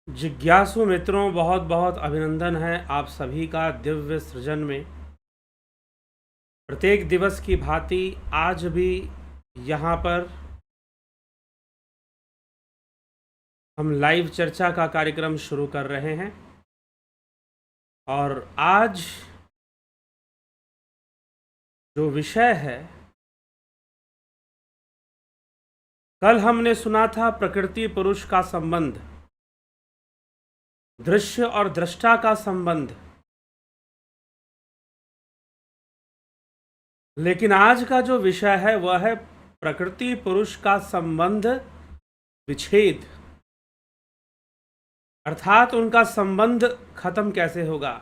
जिज्ञासु मित्रों, बहुत बहुत अभिनंदन है आप सभी का दिव्य सृजन में। प्रत्येक दिवस की भांति आज भी यहाँ पर हम लाइव चर्चा का कार्यक्रम शुरू कर रहे हैं और आज जो विषय है, कल हमने सुना था प्रकृति पुरुष का संबंध, दृश्य और दृष्टा का संबंध। लेकिन आज का जो विषय है वह है प्रकृति पुरुष का संबंध विच्छेद, अर्थात उनका संबंध खत्म कैसे होगा,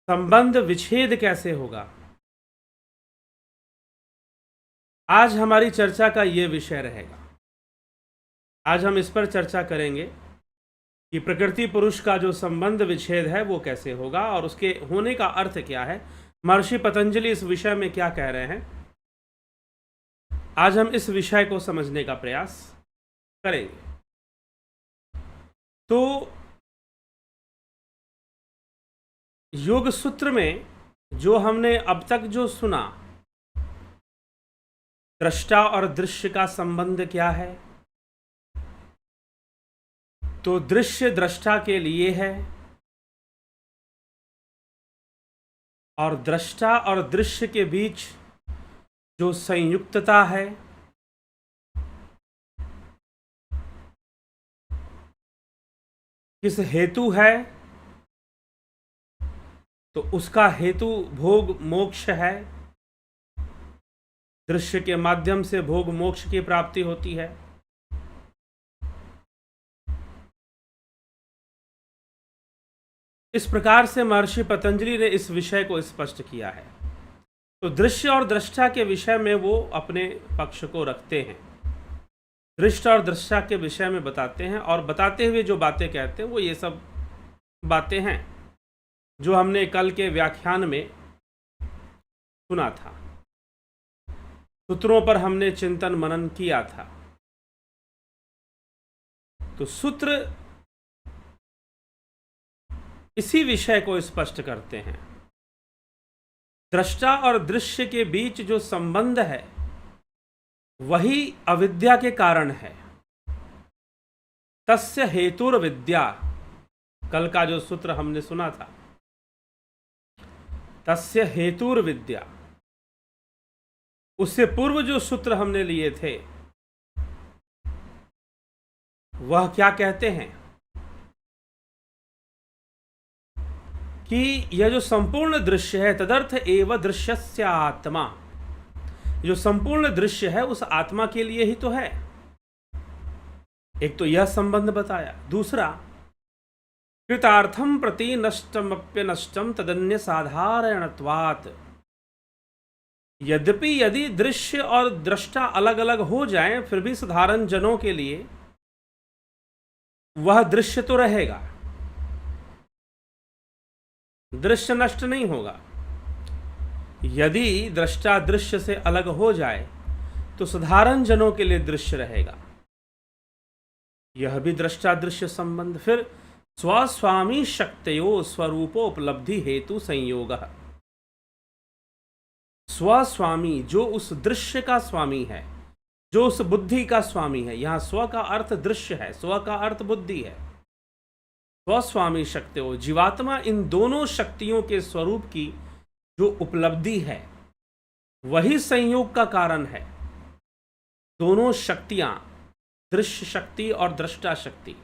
संबंध विच्छेद कैसे होगा। आज हमारी चर्चा का ये विषय रहेगा। आज हम इस पर चर्चा करेंगे कि प्रकृति पुरुष का जो संबंध विच्छेद है वो कैसे होगा और उसके होने का अर्थ क्या है। महर्षि पतंजलि इस विषय में क्या कह रहे हैं, आज हम इस विषय को समझने का प्रयास करेंगे। तो योग सूत्र में जो हमने अब तक जो सुना, दृष्टा और दृश्य का संबंध क्या है, तो दृश्य दृष्टा के लिए है और दृष्टा और दृश्य के बीच जो संयुक्तता है, किस हेतु है, तो उसका हेतु भोग मोक्ष है। दृश्य के माध्यम से भोग मोक्ष की प्राप्ति होती है। इस प्रकार से महर्षि पतंजलि ने इस विषय को स्पष्ट किया है। तो दृश्य और दृष्टा के विषय में वो अपने पक्ष को रखते हैं, दृष्टा और दृष्टा के विषय में बताते हैं और बताते हुए जो बातें कहते हैं वो ये सब बातें हैं जो हमने कल के व्याख्यान में सुना था। सूत्रों पर हमने चिंतन मनन किया था। तो सूत्र इसी विषय को स्पष्ट करते हैं। दृष्टा और दृश्य के बीच जो संबंध है वही अविद्या के कारण है। तस्य हेतुर विद्या, कल का जो सूत्र हमने सुना था, तस्य हेतुर विद्या। उससे पूर्व जो सूत्र हमने लिए थे वह क्या कहते हैं कि यह जो संपूर्ण दृश्य है, तदर्थ एव दृश्यस्य आत्मा, जो संपूर्ण दृश्य है उस आत्मा के लिए ही तो है। एक तो यह संबंध बताया। दूसरा, कृतार्थम प्रति नष्टमप्य नष्टम तदन्य साधारणत्वात्। यद्यपि यदि दृश्य और दृष्टा अलग अलग हो जाएं, फिर भी साधारण जनों के लिए वह दृश्य तो रहेगा, दृश्य नष्ट नहीं होगा। यदि दृष्टा दृश्य से अलग हो जाए तो साधारण जनों के लिए दृश्य रहेगा। यह भी दृष्टा दृश्य संबंध। फिर स्वस्वामी शक्तयो स्वरूपोपलब्धि हेतु संयोग। स्वस्वामी, जो उस दृश्य का स्वामी है, जो उस बुद्धि का स्वामी है। यहां स्व का अर्थ दृश्य है, स्व का अर्थ बुद्धि है। स्वस्वामी शक्तियों, जीवात्मा इन दोनों शक्तियों के स्वरूप की जो उपलब्धि है वही संयोग का कारण है। दोनों शक्तियां, दृश्य शक्ति और दृष्टा शक्ति,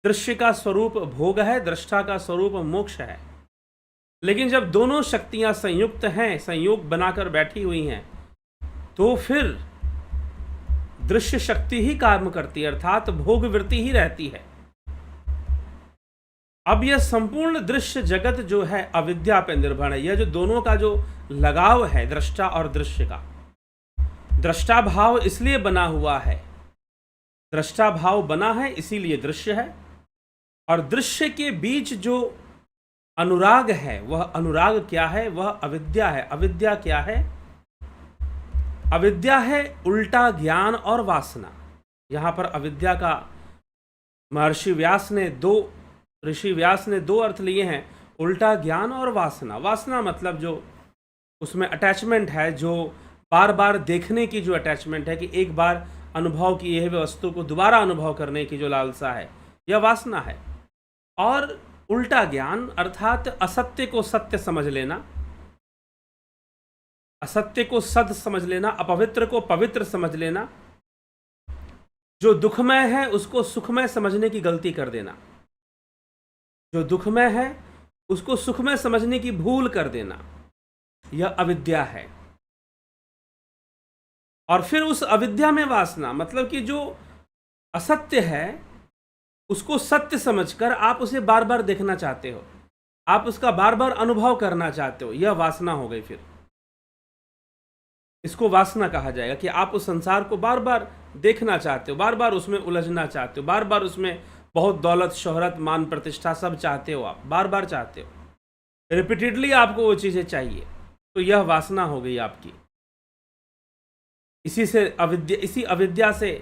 दृश्य का स्वरूप भोग है, दृष्टा का स्वरूप मोक्ष है। लेकिन जब दोनों शक्तियां संयुक्त हैं, संयोग बनाकर बैठी हुई हैं, तो फिर दृश्य शक्ति ही काम करती है, अर्थात भोग वृत्ति ही रहती है। अब यह संपूर्ण दृश्य जगत जो है अविद्या पर निर्भर है। यह जो दोनों का जो लगाव है, दृष्टा और दृश्य का, दृष्टा भाव इसलिए बना हुआ है, दृष्टा भाव बना है इसीलिए दृश्य है। और दृश्य के बीच जो अनुराग है, वह अनुराग क्या है, वह अविद्या है। अविद्या क्या है? अविद्या है उल्टा ज्ञान और वासना। यहाँ पर अविद्या का महर्षि व्यास ने दो ऋषि व्यास ने दो अर्थ लिए हैं, उल्टा ज्ञान और वासना। वासना मतलब जो उसमें अटैचमेंट है, जो बार बार देखने की जो अटैचमेंट है, कि एक बार अनुभव की यह वस्तु को दोबारा अनुभव करने की जो लालसा है, यह वासना है। और उल्टा ज्ञान अर्थात असत्य को सत्य समझ लेना, असत्य को सद समझ लेना, अपवित्र को पवित्र समझ लेना, जो दुखमय है उसको सुखमय समझने की गलती कर देना, जो दुखमय है उसको सुखमय समझने की भूल कर देना, यह अविद्या है। और फिर उस अविद्या में वासना, मतलब कि जो असत्य है उसको सत्य समझकर आप उसे बार बार देखना चाहते हो, आप उसका बार बार अनुभव करना चाहते हो, यह वासना हो गई। फिर इसको वासना कहा जाएगा कि आप उस संसार को बार बार देखना चाहते हो, बार बार उसमें उलझना चाहते हो, बार बार उसमें बहुत दौलत, शोहरत, मान, प्रतिष्ठा सब चाहते हो, आप बार बार चाहते हो, रिपीटेडली आपको वो चीज़ें चाहिए, तो यह वासना हो गई आपकी। इसी अविद्या से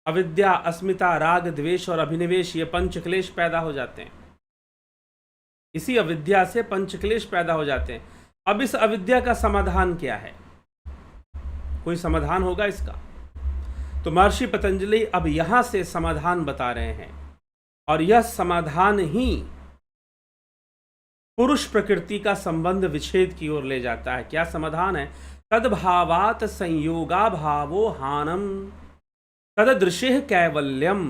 अविद्या, अस्मिता, राग, द्वेष और अभिनिवेश, ये पंच क्लेश पैदा हो जाते हैं। इसी अविद्या से पंच क्लेश पैदा हो जाते हैं। अब इस अविद्या का समाधान क्या है? कोई समाधान होगा इसका? तो महर्षि पतंजलि अब यहां से समाधान बता रहे हैं, और यह समाधान ही पुरुष प्रकृति का संबंध विच्छेद की ओर ले जाता है। क्या समाधान है? तद्भावात संयोगा भावो हानम तददृशे कैवल्यम।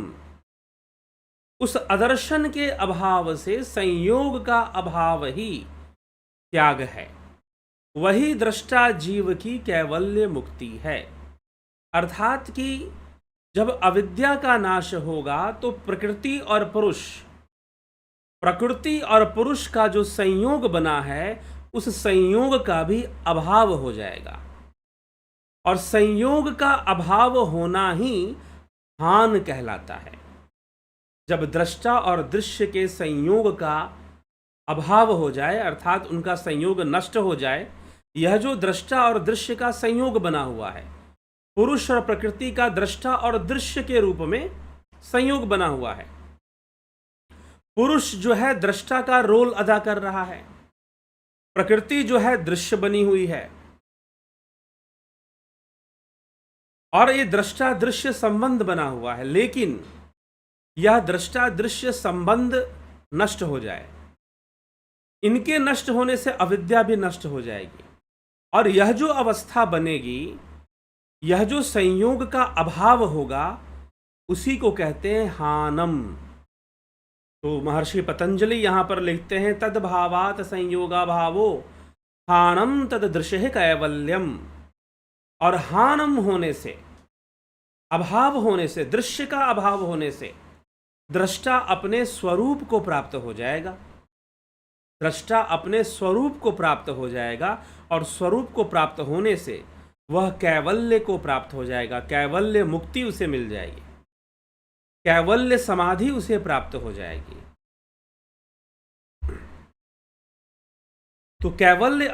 उस अदर्शन के अभाव से संयोग का अभाव ही त्याग है, वही दृष्टा जीव की कैवल्य मुक्ति है। अर्थात कि जब अविद्या का नाश होगा तो प्रकृति और पुरुष का जो संयोग बना है, उस संयोग का भी अभाव हो जाएगा। और संयोग का अभाव होना ही हान कहलाता है। जब दृष्टा और दृश्य के संयोग का अभाव हो जाए, अर्थात उनका संयोग नष्ट हो जाए, यह जो दृष्टा और दृश्य का संयोग बना हुआ है, पुरुष और प्रकृति का दृष्टा और दृश्य के रूप में संयोग बना हुआ है। पुरुष जो है दृष्टा का रोल अदा कर रहा है, प्रकृति जो है दृश्य बनी हुई है, और ये दृष्टा दृश्य संबंध बना हुआ है। लेकिन यह दृष्टा दृश्य संबंध नष्ट हो जाए, इनके नष्ट होने से अविद्या भी नष्ट हो जाएगी, और यह जो अवस्था बनेगी, यह जो संयोग का अभाव होगा, उसी को कहते हैं हानम। तो महर्षि पतंजलि यहां पर लिखते हैं, तद्भावात संयोगा भावो हानम तददृशे कैवल्यम। और हानम होने से, अभाव होने से, दृश्य का अभाव होने से दृष्टा अपने स्वरूप को प्राप्त हो जाएगा। दृष्टा अपने स्वरूप को प्राप्त हो जाएगा, और स्वरूप को प्राप्त होने से वह कैवल्य को प्राप्त हो जाएगा। कैवल्य मुक्ति उसे मिल जाएगी, कैवल्य समाधि उसे प्राप्त हो जाएगी। तो कैवल्य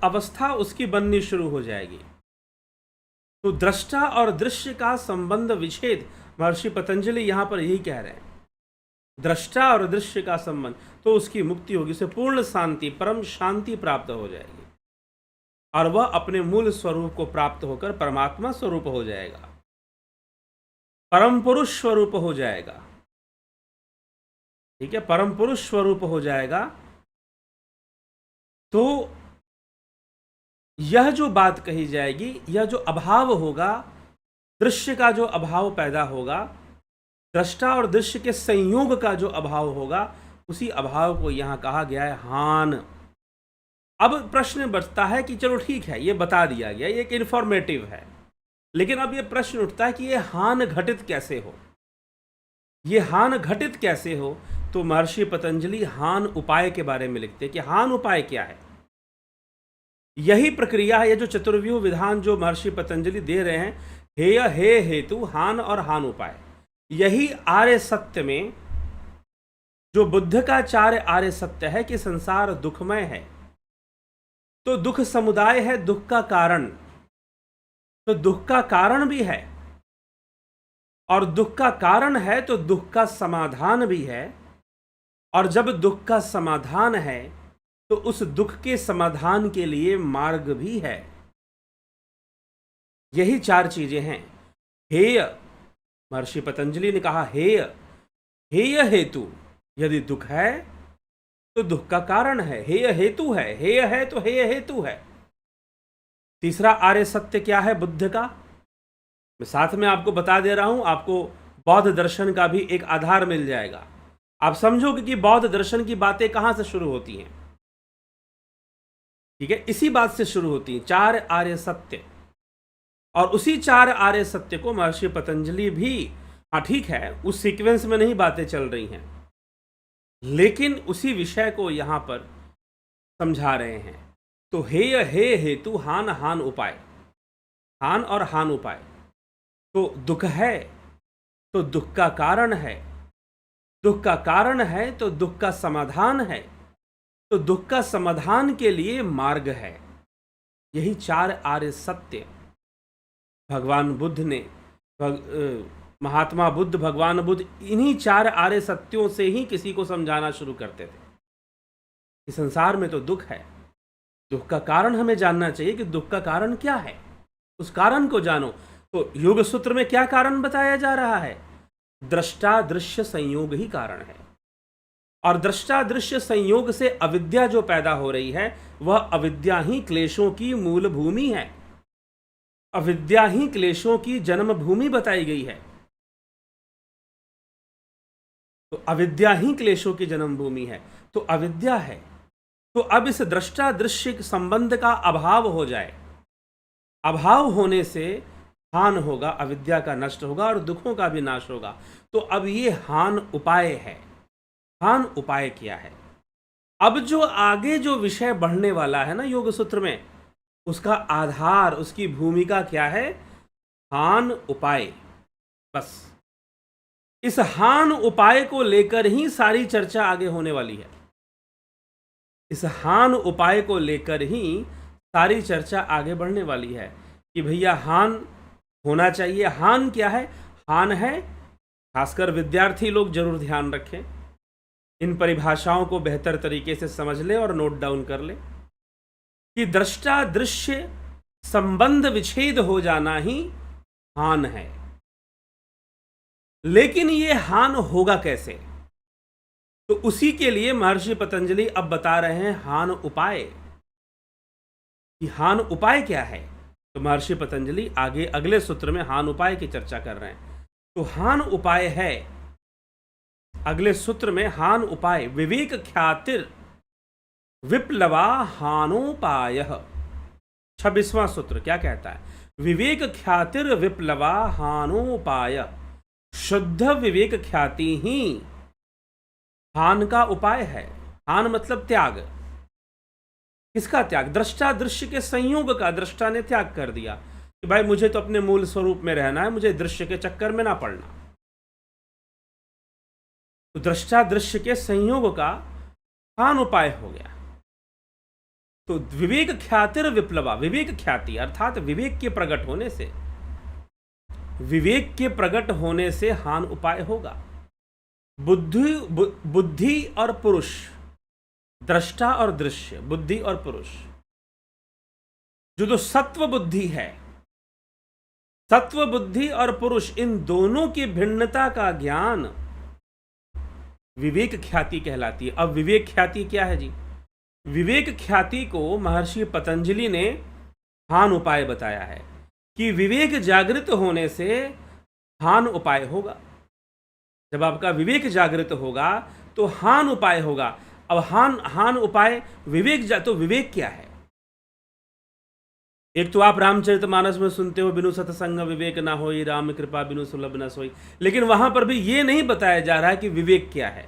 अवस्था उसकी बननी शुरू हो जाएगी। तो दृष्टा और दृश्य का संबंध विच्छेद, महर्षि पतंजलि यहां पर यही कह रहे हैं, दृष्टा और दृश्य का संबंध, तो उसकी मुक्ति होगी, उसे पूर्ण शांति, परम शांति प्राप्त हो जाएगी, और वह अपने मूल स्वरूप को प्राप्त होकर परमात्मा स्वरूप हो जाएगा, परम पुरुष स्वरूप हो जाएगा। ठीक है, परम पुरुष स्वरूप हो जाएगा। तो यह जो बात कही जाएगी, यह जो अभाव होगा, दृश्य का जो अभाव पैदा होगा, दृष्टा और दृश्य के संयोग का जो अभाव होगा, उसी अभाव को यहां कहा गया है हान। अब प्रश्न बचता है कि चलो ठीक है, ये बता दिया गया, ये एक इन्फॉर्मेटिव है, लेकिन अब ये प्रश्न उठता है कि ये हान घटित कैसे हो, ये हान घटित कैसे हो। तो महर्षि पतंजलि हान उपाय के बारे में लिखते हैं कि हान उपाय क्या है। यही प्रक्रिया है, ये जो चतुर्व्यूह विधान जो महर्षि पतंजलि दे रहे हैं, हेय, हे हेतु, हान और हान उपाय, यही आर्य सत्य में, जो बुद्ध का चार्य आर्य सत्य है कि संसार दुखमय है, तो दुख समुदाय है दुख का कारण, तो दुख का कारण भी है, और दुख का कारण है तो दुख का समाधान भी है, और जब दुख का समाधान है तो उस दुख के समाधान के लिए मार्ग भी है। यही चार चीजें हैं। हेय, महर्षि पतंजलि ने कहा हेय, हेय हेतु, यदि दुख है तो दुख का कारण है, हेय हेतु है, हेय है तो हेय हेतु है। तीसरा आर्य सत्य क्या है बुद्ध का, मैं साथ में आपको बता दे रहा हूं, आपको बौद्ध दर्शन का भी एक आधार मिल जाएगा। आप समझोगे कि बौद्ध दर्शन की बातें कहां से शुरू होती हैं। ठीक है, इसी बात से शुरू होती हैं, चार आर्य सत्य। और उसी चार आर्य सत्य को महर्षि पतंजलि भी, हाँ ठीक है, उस सीक्वेंस में नहीं बातें चल रही हैं, लेकिन उसी विषय को यहां पर समझा रहे हैं। तो हेय हे हेतु, हान हान उपाय, हान और हान उपाय। तो दुख है तो दुख का कारण है, दुख का कारण है तो दुख का समाधान है, तो दुख का समाधान के लिए मार्ग है। यही चार आर्य सत्य भगवान बुद्ध ने, महात्मा बुद्ध, भगवान बुद्ध, इन्हीं चार आर्य सत्यों से ही किसी को समझाना शुरू करते थे कि संसार में तो दुख है, दुख का कारण हमें जानना चाहिए कि दुख का कारण क्या है, उस कारण को जानो। तो योग सूत्र में क्या कारण बताया जा रहा है, दृष्टा दृश्य संयोग ही कारण है। और दृष्टा दृश्य संयोग से अविद्या जो पैदा हो रही है, वह अविद्या ही क्लेशों की मूल भूमि है, अविद्या ही क्लेशों की जन्म भूमि बताई गई है। तो अविद्या ही क्लेशों की जन्म भूमि है, तो अविद्या है। तो अब इस दृष्टा दृश्य संबंध का अभाव हो जाए, अभाव होने से हान होगा, अविद्या का नष्ट होगा और दुखों का भी नाश होगा। तो अब ये हान उपाय है। हान उपाय क्या है? अब जो आगे जो विषय बढ़ने वाला है ना योग सूत्र में, उसका आधार, उसकी भूमिका क्या है? हान उपाय। बस इस हान उपाय को लेकर ही सारी चर्चा आगे होने वाली है। इस हान उपाय को लेकर ही सारी चर्चा आगे बढ़ने वाली है कि भैया हान होना चाहिए। हान क्या है? हान है, खासकर विद्यार्थी लोग जरूर ध्यान रखें, इन परिभाषाओं को बेहतर तरीके से समझ लें और नोट डाउन कर लें कि दृष्टा दृश्य संबंध विच्छेद हो जाना ही हान है। लेकिन ये हान होगा कैसे? तो उसी के लिए महर्षि पतंजलि अब बता रहे हैं हान उपाय, कि हान उपाय क्या है। तो महर्षि पतंजलि आगे अगले सूत्र में हान उपाय की चर्चा कर रहे हैं। तो हान उपाय है अगले सूत्र में, हान उपाय विवेक ख्यातिर विप्लवा हानोपाय। 26वां सूत्र क्या कहता है? विवेक ख्यातिर विप्लवा हानोपाय। शुद्ध विवेक ख्याति ही हान का उपाय है। हान मतलब त्याग। किसका त्याग? दृष्टा दृश्य के संयोग का दृष्टा ने त्याग कर दिया कि भाई मुझे तो अपने मूल स्वरूप में रहना है, मुझे दृश्य के चक्कर में ना पड़ना। तो दृष्टा दृश्य के संयोग का हान उपाय हो गया। तो विवेक ख्यातिर विप्लवा, विवेक ख्याति अर्थात विवेक के प्रकट होने से, विवेक के प्रकट होने से हान उपाय होगा। बुद्धि और पुरुष, दृष्टा और दृश्य, बुद्धि और पुरुष, जो सत्व बुद्धि है, सत्व बुद्धि और पुरुष, इन दोनों की भिन्नता का ज्ञान विवेक ख्याति कहलाती है। अब विवेक ख्याति क्या है जी? विवेक ख्याति को महर्षि पतंजलि ने हान उपाय बताया है कि विवेक जागृत होने से हान उपाय होगा। जब आपका विवेक जागृत होगा तो हान उपाय होगा। अब हान उपाय विवेक तो विवेक क्या है? एक तो आप रामचरितमानस में सुनते हो, बिनु सतसंग विवेक ना होई, राम कृपा बिनु सुलभ न सोई। लेकिन वहां पर भी ये नहीं बताया जा रहा है कि विवेक क्या है।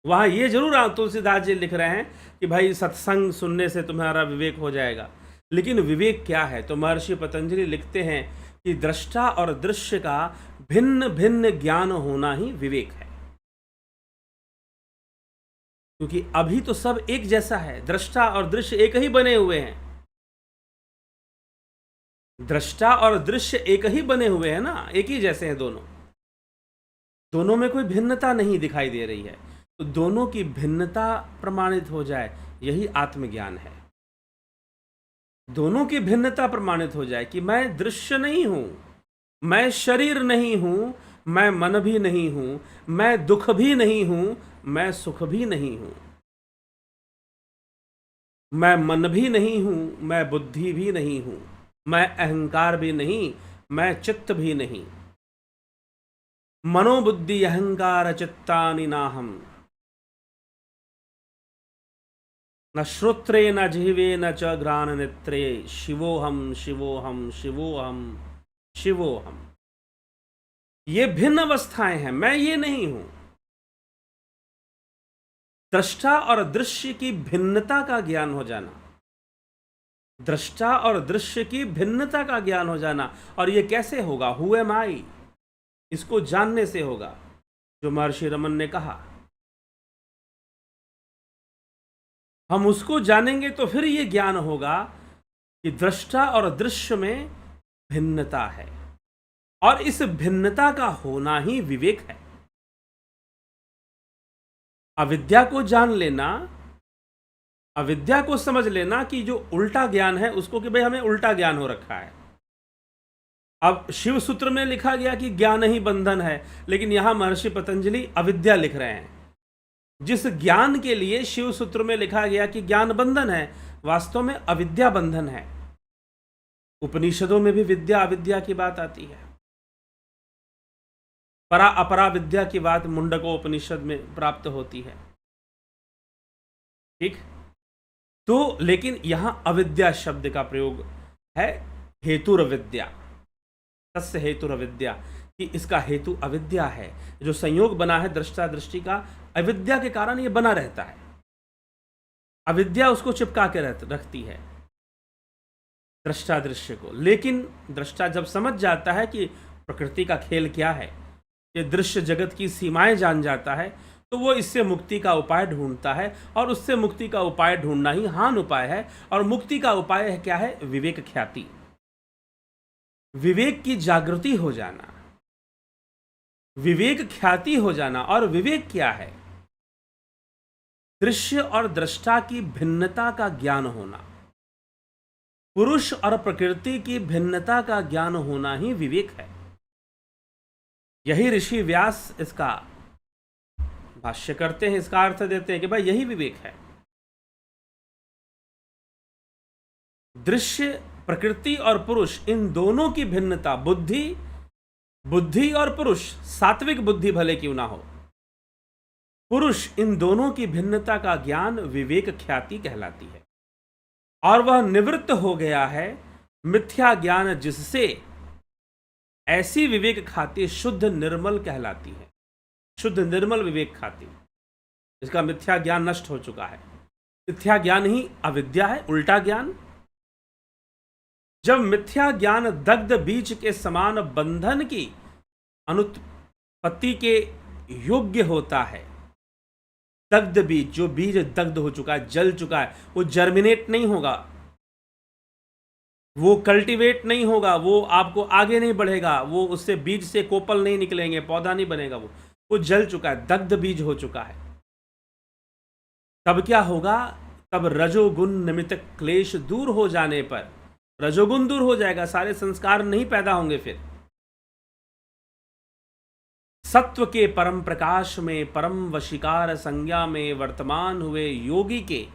वहां ये जरूर तुलसीदास जी लिख रहे हैं कि भाई सत्संग सुनने से तुम्हारा विवेक हो जाएगा, लेकिन विवेक क्या है? तो महर्षि पतंजलि लिखते हैं कि दृष्टा और दृश्य का भिन्न भिन्न ज्ञान होना ही विवेक है। क्योंकि अभी तो सब एक जैसा है, दृष्टा और दृश्य एक ही बने हुए हैं। दृष्टा और दृश्य एक ही बने हुए हैं ना, एक ही जैसे हैं दोनों, दोनों में कोई भिन्नता नहीं दिखाई दे रही है। तो दोनों की भिन्नता प्रमाणित हो जाए, यही आत्मज्ञान है। दोनों की भिन्नता प्रमाणित हो जाए कि मैं दृश्य नहीं हूं, मैं शरीर नहीं हूं, मैं मन भी नहीं हूं, मैं दुख भी नहीं हूं, मैं सुख भी नहीं हूं, मैं मन भी नहीं हूं, मैं बुद्धि भी नहीं हूं, मैं अहंकार भी नहीं, मैं चित्त भी नहीं। मनोबुद्धि अहंकार चित्तानि नाहम, न श्रोत्रे न जिह्वे न च घ्राण नेत्रे, शिवोहम शिवोहम शिवोहम शिवोहम। ये भिन्न अवस्थाएं हैं, मैं ये नहीं हूं। दृष्टा और दृश्य की भिन्नता का ज्ञान हो जाना, दृष्टा और दृश्य की भिन्नता का ज्ञान हो जाना। और ये कैसे होगा? हु एम आई, इसको जानने से होगा, जो महर्षि रमन ने कहा। हम उसको जानेंगे तो फिर ये ज्ञान होगा कि दृष्टा और दृश्य में भिन्नता है, और इस भिन्नता का होना ही विवेक है। अविद्या को जान लेना, अविद्या को समझ लेना कि जो उल्टा ज्ञान है उसको, कि भाई हमें उल्टा ज्ञान हो रखा है। अब शिव सूत्र में लिखा गया कि ज्ञान ही बंधन है, लेकिन यहां महर्षि पतंजलि अविद्या लिख रहे हैं। जिस ज्ञान के लिए शिव सूत्र में लिखा गया कि ज्ञान बंधन है, वास्तव में अविद्या बंधन है। उपनिषदों में भी विद्या अविद्या की बात आती है, परा अपरा विद्या की बात मुंडको उपनिषद में प्राप्त होती है। ठीक, तो लेकिन यहां अविद्या शब्द का प्रयोग है, हेतुर विद्या, तस्य हेतुर विद्या, कि इसका हेतु अविद्या है। जो संयोग बना है दृष्टा दृष्टि का, अविद्या के कारण ये बना रहता है। अविद्या उसको चिपका के रखती है, दृष्टा दृश्य को। लेकिन दृष्टा जब समझ जाता है कि प्रकृति का खेल क्या है, ये दृश्य जगत की सीमाएं जान जाता है, तो वो इससे मुक्ति का उपाय ढूंढता है। और उससे मुक्ति का उपाय ढूंढना ही हान उपाय है। और मुक्ति का उपाय है क्या है? विवेक ख्याति, विवेक की जागृति हो जाना, विवेक ख्याति हो जाना। और विवेक क्या है? दृश्य और दृष्टा की भिन्नता का ज्ञान होना, पुरुष और प्रकृति की भिन्नता का ज्ञान होना ही विवेक है। यही ऋषि व्यास इसका भाष्य करते हैं, इसका अर्थ देते हैं कि भाई यही विवेक है। दृश्य, प्रकृति और पुरुष, इन दोनों की भिन्नता, बुद्धि और पुरुष, सात्विक बुद्धि भले क्यों ना हो, पुरुष, इन दोनों की भिन्नता का ज्ञान विवेक ख्याति कहलाती है। और वह निवृत्त हो गया है मिथ्या ज्ञान जिससे, ऐसी विवेक ख्याति शुद्ध निर्मल कहलाती है। शुद्ध निर्मल विवेक ख्याति, इसका मिथ्या ज्ञान नष्ट हो चुका है। मिथ्या ज्ञान ही अविद्या है, उल्टा ज्ञान। जब मिथ्या ज्ञान दग्ध बीज के समान बंधन की अनुत्पत्ति के योग्य होता है, दग्ध बीज, जो बीज दग्ध हो चुका है, जल चुका है, वो जर्मिनेट नहीं होगा, वो कल्टीवेट नहीं होगा, वो आपको आगे नहीं बढ़ेगा, वो उससे बीज से कोपल नहीं निकलेंगे, पौधा नहीं बनेगा, वो जल चुका है, दग्ध बीज हो चुका है। तब क्या होगा? तब रजोगुण निमित्त क्लेश दूर हो जाने पर, रजोगुण दूर हो जाएगा, सारे संस्कार नहीं पैदा होंगे। फिर सत्व के परम प्रकाश में, परम वशीकार संज्ञा में वर्तमान हुए योगी के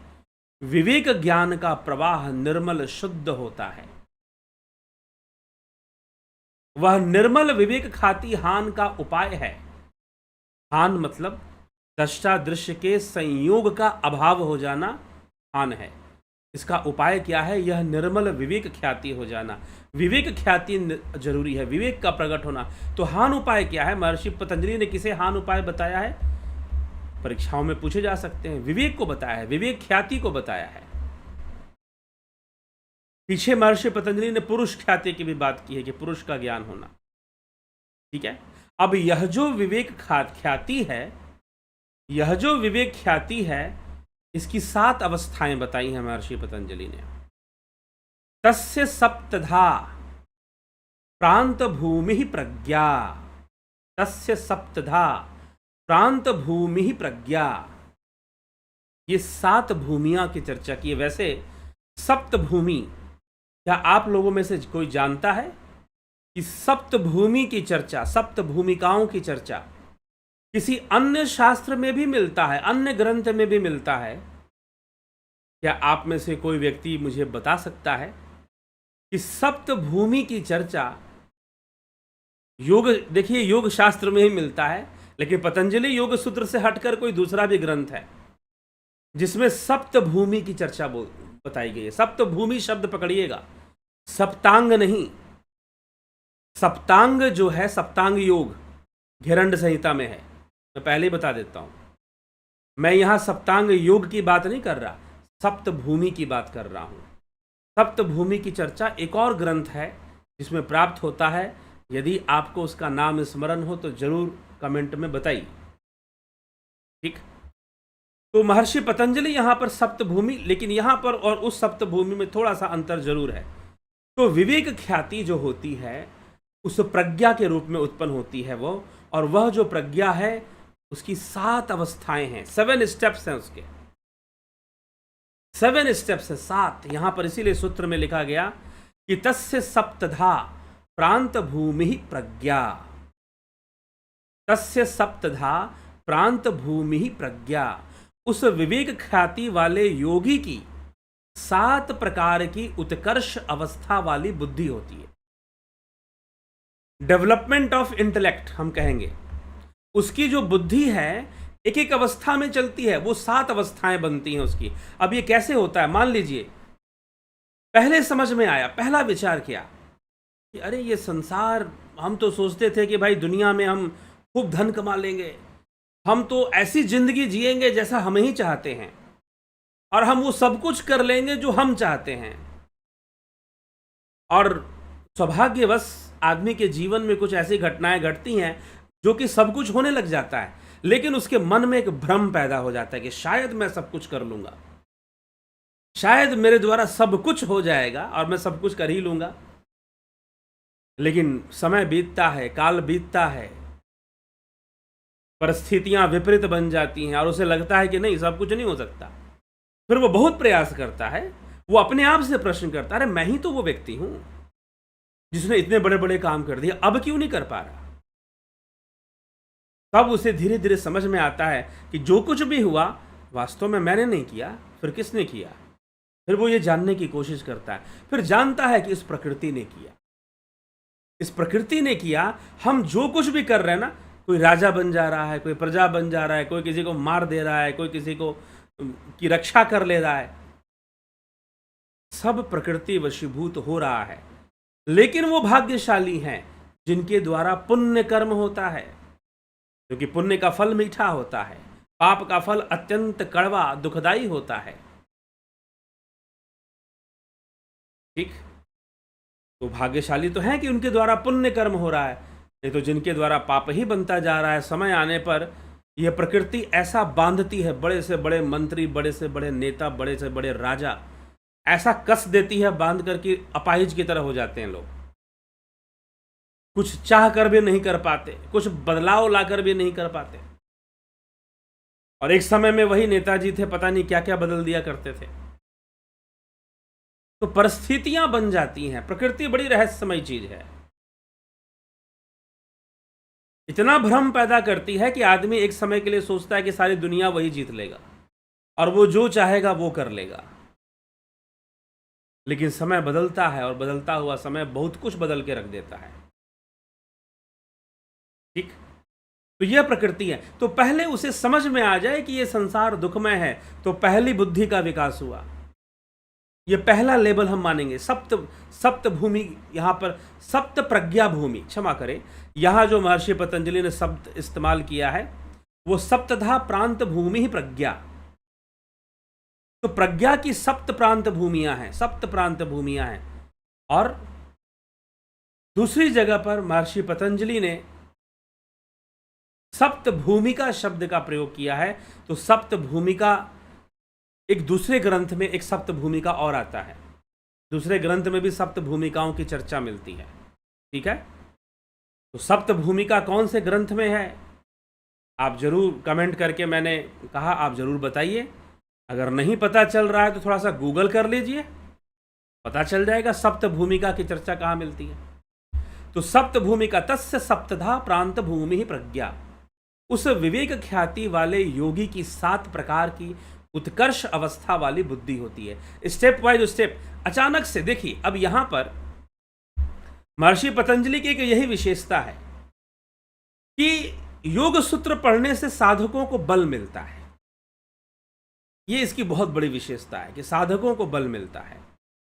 विवेक ज्ञान का प्रवाह निर्मल शुद्ध होता है। वह निर्मल विवेक ख्याति हान का उपाय है। हान मतलब दृष्टा दृश्य के संयोग का अभाव हो जाना हान है। इसका उपाय क्या है? यह निर्मल विवेक ख्याति हो जाना। विवेक ख्याति जरूरी है, विवेक का प्रकट होना। तो हान उपाय क्या है? महर्षि पतंजलि ने किसे हान उपाय बताया है? परीक्षाओं में पूछे जा सकते हैं। विवेक को बताया है, विवेक ख्याति को बताया है। पीछे महर्षि पतंजलि ने पुरुष ख्याति की भी बात की है कि पुरुष का ज्ञान होना। ठीक है, अब यह जो विवेक ख्याति है, यह जो विवेक ख्याति है, इसकी 7 अवस्थाएं बताई हैं महर्षि पतंजलि ने। तस्य सप्तधा, प्रांत भूमि प्रज्ञा, तस्य सप्तधा प्रांत भूमि प्रज्ञा। ये 7 भूमियां की चर्चा की है। वैसे सप्त भूमि, क्या आप लोगों में से कोई जानता है कि सप्त भूमि की चर्चा, सप्त भूमिकाओं की चर्चा किसी अन्य शास्त्र में भी मिलता है, अन्य ग्रंथ में भी मिलता है? क्या आप में से कोई व्यक्ति मुझे बता सकता है कि सप्त भूमि की चर्चा योग, देखिए योग शास्त्र में ही मिलता है, लेकिन पतंजलि योग सूत्र से हटकर कोई दूसरा भी ग्रंथ है जिसमें सप्त भूमि की चर्चा बताई गई है। सप्त भूमि शब्द पकड़िएगा, सप्तांग नहीं। सप्तांग जो है, सप्तांग योग घेरंड संहिता में है, मैं पहले ही बता देता हूं। मैं यहां सप्तांग योग की बात नहीं कर रहा, सप्त भूमि की बात कर रहा हूं। सप्त भूमि की चर्चा एक और ग्रंथ है जिसमें प्राप्त होता है। यदि आपको उसका नाम स्मरण हो तो जरूर कमेंट में बताइए। ठीक, तो महर्षि पतंजलि यहां पर सप्त भूमि, लेकिन यहां पर और उस सप्त भूमि में थोड़ा सा अंतर जरूर है। तो विवेक ख्याति जो होती है उस प्रज्ञा के रूप में उत्पन्न होती है वो, और वह जो प्रज्ञा है उसकी 7 अवस्थाएं हैं, 7 स्टेप्स हैं उसके, 7 स्टेप्स है, 7। यहां पर इसीलिए सूत्र में लिखा गया कि तस्य सप्तधा प्रांत भूमि प्रज्ञा, तस्य सप्तधा प्रांत भूमि प्रज्ञा। उस विवेक ख्याति वाले योगी की 7 प्रकार की उत्कर्ष अवस्था वाली बुद्धि होती है। डेवलपमेंट ऑफ इंटेलेक्ट हम कहेंगे। उसकी जो बुद्धि है एक एक अवस्था में चलती है, वो 7 अवस्थाएं बनती हैं उसकी। अब ये कैसे होता है? मान लीजिए पहले समझ में आया, पहला विचार किया कि अरे ये संसार, हम तो सोचते थे कि भाई दुनिया में हम खूब धन कमा लेंगे, हम तो ऐसी जिंदगी जिएंगे जैसा हम ही चाहते हैं, और हम वो सब कुछ कर लेंगे जो हम चाहते हैं। और सौभाग्यवश आदमी के जीवन में कुछ ऐसी घटनाएं घटती हैं जो कि सब कुछ होने लग जाता है, लेकिन उसके मन में एक भ्रम पैदा हो जाता है कि शायद मैं सब कुछ कर लूंगा, शायद मेरे द्वारा सब कुछ हो जाएगा और मैं सब कुछ कर ही लूंगा। लेकिन समय बीतता है, काल बीतता है, परिस्थितियां विपरीत बन जाती हैं और उसे लगता है कि नहीं, सब कुछ नहीं हो सकता। फिर वो बहुत प्रयास करता है, वो अपने आप से प्रश्न करता है, अरे मैं ही तो वो व्यक्ति हूं जिसने इतने बड़े बड़े काम कर दिए, अब क्यों नहीं कर पा रहा? तब उसे धीरे धीरे समझ में आता है कि जो कुछ भी हुआ वास्तव में मैंने नहीं किया, फिर किसने किया? फिर वो ये जानने की कोशिश करता है, फिर जानता है कि इस प्रकृति ने किया, इस प्रकृति ने किया। हम जो कुछ भी कर रहे हैं ना, कोई राजा बन जा रहा है, कोई प्रजा बन जा रहा है, कोई किसी को मार दे रहा है, कोई किसी को की रक्षा कर ले रहा है, सब प्रकृति वशीभूत हो रहा है। लेकिन वो भाग्यशाली हैं जिनके द्वारा पुण्य कर्म होता है, क्योंकि पुण्य का फल मीठा होता है, पाप का फल अत्यंत कड़वा दुखदाई होता है। ठीक, तो भाग्यशाली तो हैं कि उनके द्वारा पुण्य कर्म हो रहा है, नहीं तो जिनके द्वारा पाप ही बनता जा रहा है, समय आने पर यह प्रकृति ऐसा बांधती है, बड़े से बड़े मंत्री, बड़े से बड़े नेता, बड़े से बड़े राजा ऐसा कस देती है बांध कर कि अपाहिज की तरह हो जाते हैं लोग। कुछ चाह कर भी नहीं कर पाते, कुछ बदलाव लाकर भी नहीं कर पाते। और एक समय में वही नेताजी थे, पता नहीं क्या क्या बदल दिया करते थे। तो परिस्थितियां बन जाती हैं। प्रकृति बड़ी रहस्यमयी चीज है, इतना भ्रम पैदा करती है कि आदमी एक समय के लिए सोचता है कि सारी दुनिया वही जीत लेगा और वो जो चाहेगा वो कर लेगा। लेकिन समय बदलता है और बदलता हुआ समय बहुत कुछ बदल के रख देता है। ठीक, तो यह प्रकृति है। तो पहले उसे समझ में आ जाए कि यह संसार दुखमय है, तो पहली बुद्धि का विकास हुआ। यह पहला लेवल हम मानेंगे। सप्त भूमि, यहां पर सप्त प्रज्ञा भूमि, क्षमा करें, यहां जो महर्षि पतंजलि ने शब्द इस्तेमाल किया है वो सप्तधा प्रांत भूमि ही प्रज्ञा। तो प्रज्ञा की 7 प्रांत भूमियां हैं, 7 प्रांत भूमियां हैं। और दूसरी जगह पर महर्षि पतंजलि ने सप्त भूमिका शब्द का प्रयोग किया है। तो सप्त भूमिका, एक दूसरे ग्रंथ में एक सप्त भूमिका और आता है, दूसरे ग्रंथ में भी सप्त भूमिकाओं की चर्चा मिलती है। ठीक है, तो सप्त भूमिका कौन से ग्रंथ में है? आप जरूर कमेंट करके, मैंने कहा आप जरूर बताइए। अगर नहीं पता चल रहा है तो थोड़ा सा गूगल कर लीजिए, पता चल जाएगा सप्त भूमिका की चर्चा कहाँ मिलती है। तो सप्त भूमिका तस्य सप्तधा प्रांत भूमि प्रज्ञा, उस विवेक ख्याति वाले योगी की 7 प्रकार की उत्कर्ष अवस्था वाली बुद्धि होती है। स्टेप बाय स्टेप, अचानक से देखिए, अब यहां पर महर्षि पतंजलि की एक यही विशेषता है कि योग सूत्र पढ़ने से साधकों को बल मिलता है। ये इसकी बहुत बड़ी विशेषता है कि साधकों को बल मिलता है,